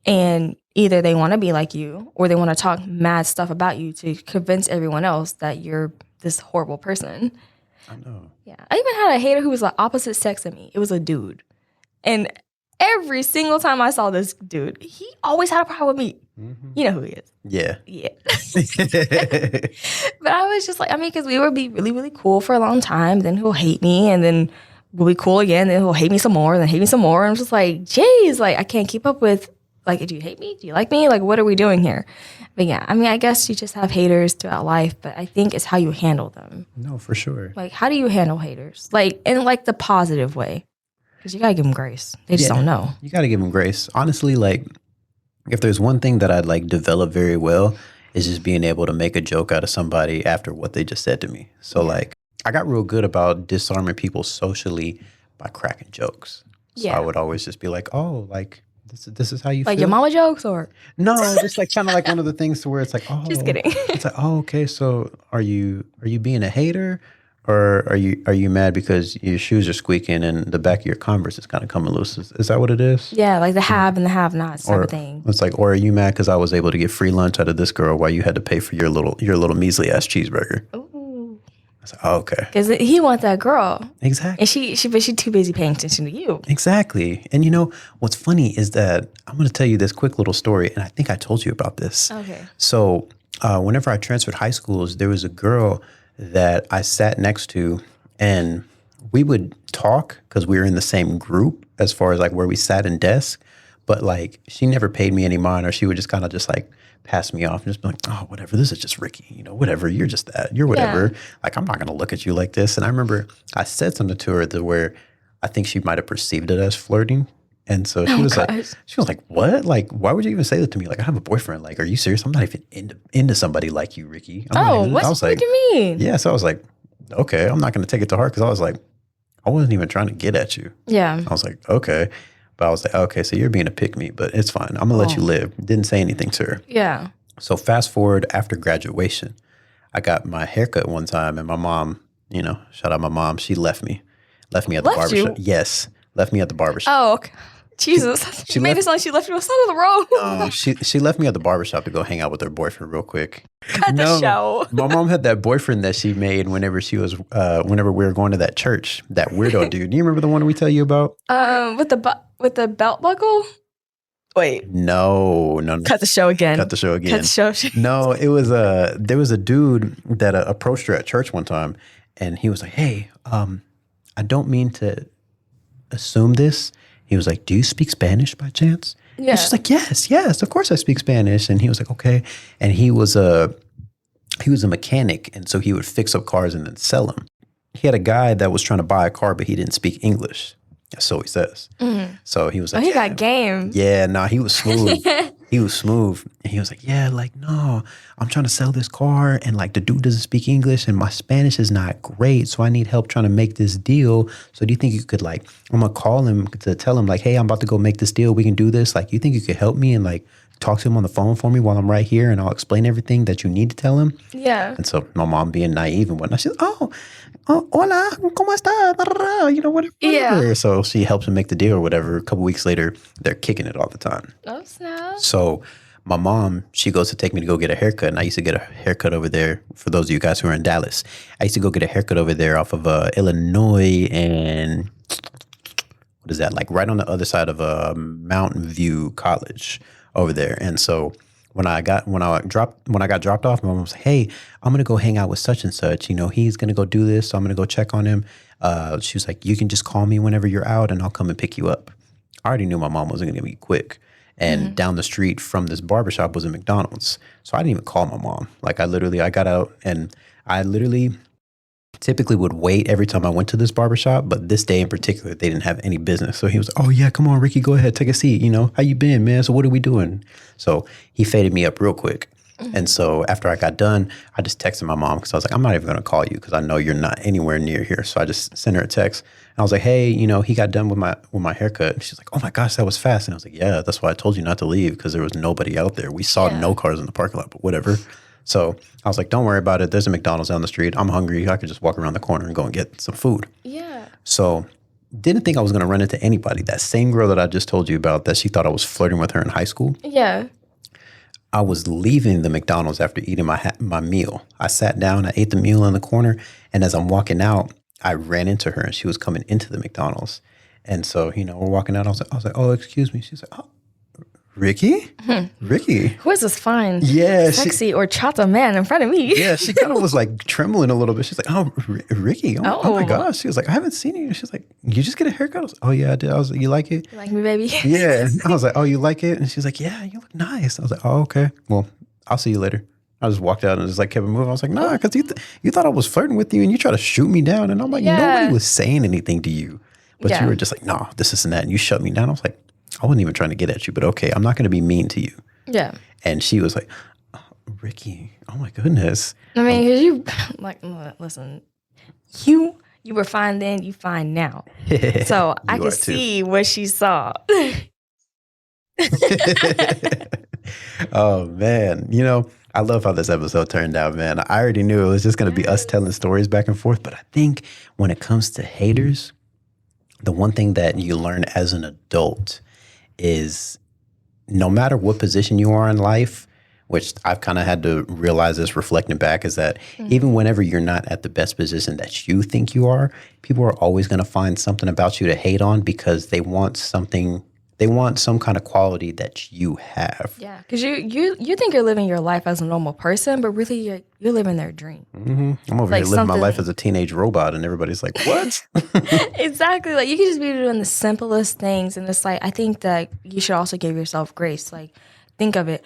and either they want to be like you or they want to talk mad stuff about you to convince everyone else that you're this horrible person. I know. Yeah. I even had a hater who was the opposite sex of me. It was a dude. And every single time I saw this dude, he always had a problem with me. Mm-hmm. You know who he is. Yeah. Yeah. But I was just like, I mean, because we would be really, really cool for a long time. Then he'll hate me and then we'll be cool again. Then he'll hate me some more and then hate me some more. And I'm just like, geez, like I can't keep up with, like, do you hate me? Do you like me? Like, what are we doing here? But yeah, I mean, I guess you just have haters throughout life, but I think it's how you handle them. No, for sure. Like, how do you handle haters? Like, in like the positive way. Because you got to give them grace. They just don't know. You got to give them grace. Honestly, like, if there's one thing that I'd like develop very well is just being able to make a joke out of somebody after what they just said to me. So, like, I got real good about disarming people socially by cracking jokes. So I would always just be like, oh, like, this is how you feel? Like your mama jokes or? No, just like kind of like one of the things to where it's like, oh. Just kidding. It's like, oh, okay, so are you being a hater? Or are you mad because your shoes are squeaking and the back of your Converse is kind of coming loose? Is that what it is? Yeah, like the have and the have-nots type of thing. It's like, or are you mad because I was able to get free lunch out of this girl while you had to pay for your little measly ass cheeseburger? Ooh. I was like, oh, okay. Because he wants that girl. Exactly. And she's too busy paying attention to you. Exactly. And you know, what's funny is that I'm going to tell you this quick little story, and I think I told you about this. Okay. So whenever I transferred high schools, there was a girl that I sat next to, and we would talk because we were in the same group as far as like where we sat in desk, But like, she never paid me any mind, or she would just kind of just like pass me off and just be like, oh, whatever. This is just Ricky, whatever. You're just that. You're whatever. Yeah. Like, I'm not going to look at you like this. And I remember I said something to her to where I think she might have perceived it as flirting. And so she was like, what? Like, why would you even say that to me? Like, I have a boyfriend. Like, are you serious? I'm not even into somebody like you, Ricky. What do you mean? Yeah. So I was like, okay, I'm not going to take it to heart, because I was like, I wasn't even trying to get at you. Yeah. I was like, okay. But I was like, okay, so you're being a pick me, but it's fine. I'm going to let you live. Didn't say anything to her. Yeah. So fast forward after graduation, I got my haircut one time, and my mom, shout out my mom, she left me at the barbershop. Yes. Left me at the barbershop. Oh, okay. Jesus. She made it sound like she left you on the side of the road. No, she left me at the barbershop to go hang out with her boyfriend real quick. Cut the show. My mom had that boyfriend that she made whenever whenever we were going to that church, that weirdo dude. Do you remember the one we tell you about? With the belt buckle? Wait. No. Cut the show again. No, it was there was a dude that approached her at church one time, and he was like, hey, I don't mean to assume this. He was like, do you speak Spanish by chance? Yeah. And she's like, yes, of course I speak Spanish. And he was like, okay. And he was a mechanic, and so he would fix up cars and then sell them. He had a guy that was trying to buy a car, but he didn't speak English. So he says. Mm-hmm. So he was like, he got game. Yeah, no, he was smooth. He was smooth. And he was like, yeah, like, no, I'm trying to sell this car, and like the dude doesn't speak English, and my Spanish is not great, so I need help trying to make this deal. So do you think you could, like, I'm going to call him to tell him, like, hey, I'm about to go make this deal. We can do this. Like, you think you could help me and like talk to him on the phone for me while I'm right here, and I'll explain everything that you need to tell him? Yeah. And so my mom, being naive and whatnot, she's, oh, hola, ¿cómo estás? Whatever. Yeah. So she helps him make the deal or whatever. A couple weeks later, they're kicking it all the time. Oh, snap. So my mom, she goes to take me to go get a haircut, and I used to get a haircut over there. For those of you guys who are in Dallas, I used to go get a haircut over there off of Illinois and what is that? Like right on the other side of Mountain View College over there. And so when I got dropped off, my mom was like, hey, I'm gonna go hang out with such and such. He's gonna go do this, so I'm gonna go check on him. She was like, you can just call me whenever you're out, and I'll come and pick you up. I already knew my mom wasn't gonna be quick. And down the street from this barbershop was a McDonald's. So I didn't even call my mom. Like I got out, and I literally typically would wait every time I went to this barbershop. But this day in particular, they didn't have any business. So he was, oh yeah, come on, Ricky, go ahead, take a seat. How you been, man? So what are we doing? So he faded me up real quick. And so after I got done, I just texted my mom, because I was like, I'm not even going to call you because I know you're not anywhere near here. So I just sent her a text. And I was like, hey, he got done with my haircut. And she's like, oh my gosh, that was fast. And I was like, yeah, that's why I told you not to leave, because there was nobody out there. We saw no cars in the parking lot, but whatever. So I was like, don't worry about it. There's a McDonald's down the street. I'm hungry. I could just walk around the corner and go and get some food. Yeah. So didn't think I was going to run into anybody. That same girl that I just told you about, that she thought I was flirting with her in high school. Yeah. I was leaving the McDonald's after eating my meal. I sat down, I ate the meal in the corner, and as I'm walking out, I ran into her, and she was coming into the McDonald's. And so, we're walking out. I was like, oh, excuse me. She's like, oh, Ricky? Ricky. Who is this fine, sexy or chata man in front of me? Yeah, she kind of was like trembling a little bit. She's like, oh, Ricky. Oh my gosh. She was like, I haven't seen you. She's like, you just get a haircut? I was like, oh yeah, I did. I was like, you like it? You like me, baby? Yeah. I was like, oh, you like it? And she's like, yeah, you look nice. I was like, oh, okay. Well, I'll see you later. I just walked out and just like kept moving. I was like, nah, because you thought I was flirting with you, and you tried to shoot me down. And I'm like, nobody was saying anything to you. But you were just like, no, this isn't that. And you shut me down. I was like, I wasn't even trying to get at you, but okay, I'm not going to be mean to you. Yeah. And she was like, oh, Ricky, oh my goodness. I mean, because you, like, listen, you were fine then, you fine now. So I could see what she saw. Oh, man. I love how this episode turned out, man. I already knew it was just going to be us telling stories back and forth, but I think when it comes to haters, the one thing that you learn as an adult is no matter what position you are in life, which I've kind of had to realize this reflecting back, is that even whenever you're not at the best position that you think you are, people are always going to find something about you to hate on, because they want They want some kind of quality that you have. Yeah, because you think you're living your life as a normal person, but really you're living their dream. Mm-hmm. I'm over here living my life as a teenage robot, and everybody's like, what? Exactly. Like, you can just be doing the simplest things. And it's like, I think that you should also give yourself grace. Like, think of it.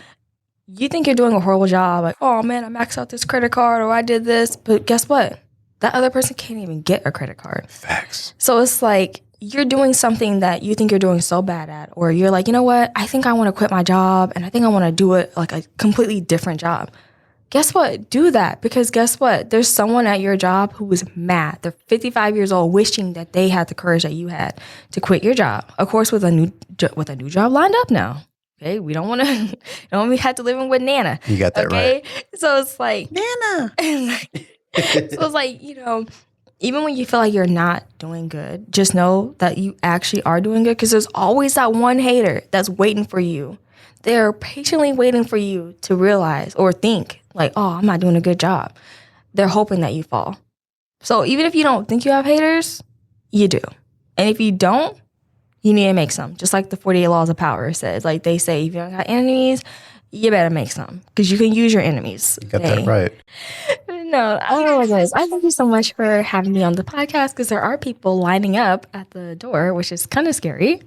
You think you're doing a horrible job. Like, oh, man, I maxed out this credit card, or I did this. But guess what? That other person can't even get a credit card. Facts. So it's like, you're doing something that you think you're doing so bad at, or you're like, you know what? I think I want to quit my job, and I think I want to do it like a completely different job. Guess what? Do that, because guess what? There's someone at your job who is mad. They're 55 years old, wishing that they had the courage that you had to quit your job. Of course, with a new job lined up now. Okay, we don't want to. We have to live in with Nana. You got that right. So it's like Nana. So it's like, even when you feel like you're not doing good, just know that you actually are doing good, because there's always that one hater that's waiting for you. They're patiently waiting for you to realize or think like, oh, I'm not doing a good job. They're hoping that you fall. So even if you don't think you have haters, you do. And if you don't, you need to make some. Just like the 48 Laws of Power says. Like, they say, if you don't got enemies, you better make some, because you can use your enemies. You got that right. No, oh my goodness. I thank you so much for having me on the podcast, because there are people lining up at the door, which is kind of scary.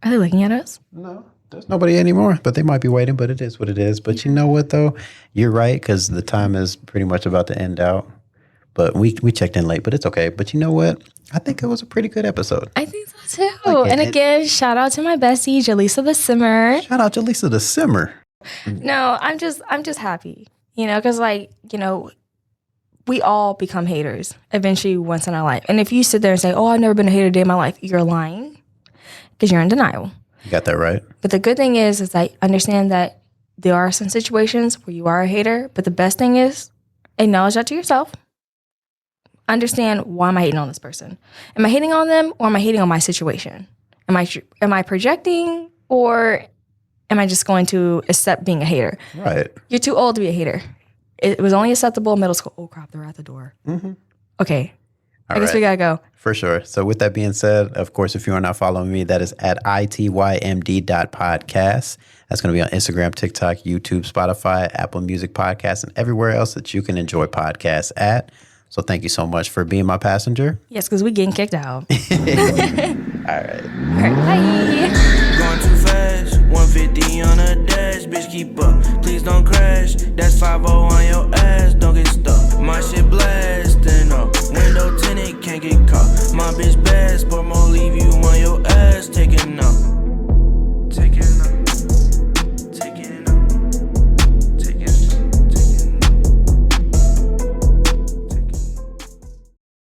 Are they looking at us? No, there's nobody anymore, but they might be waiting, but it is what it is. But you know what, though? You're right, because the time is pretty much about to end out. But we checked in late, but it's okay. But you know what? I think it was a pretty good episode. I think so, too. And again, shout out to my bestie, Jaleesa the Simmer. Shout out to Jaleesa the Simmer. No, I'm just happy, because we all become haters eventually once in our life. And if you sit there and say, oh, I've never been a hater a day in my life, you're lying, because you're in denial. You got that right. But the good thing is I understand that there are some situations where you are a hater, but the best thing is acknowledge that to yourself. Understand, why am I hating on this person? Am I hating on them, or am I hating on my situation? Am I projecting, or am I just going to accept being a hater? Right. You're too old to be a hater. It was only acceptable in middle school. Oh, crap, they're at the door. Mm-hmm. Okay. I guess we got to go. For sure. So with that being said, of course, if you are not following me, that is at itymd.podcast. That's going to be on Instagram, TikTok, YouTube, Spotify, Apple Music Podcasts, and everywhere else that you can enjoy podcasts at. So thank you so much for being my passenger. Yes, because we're getting kicked out. All right. Bye. Going too fast, 150 on a dash, bitch keep up, please don't crash, that's 5-0 on your ass.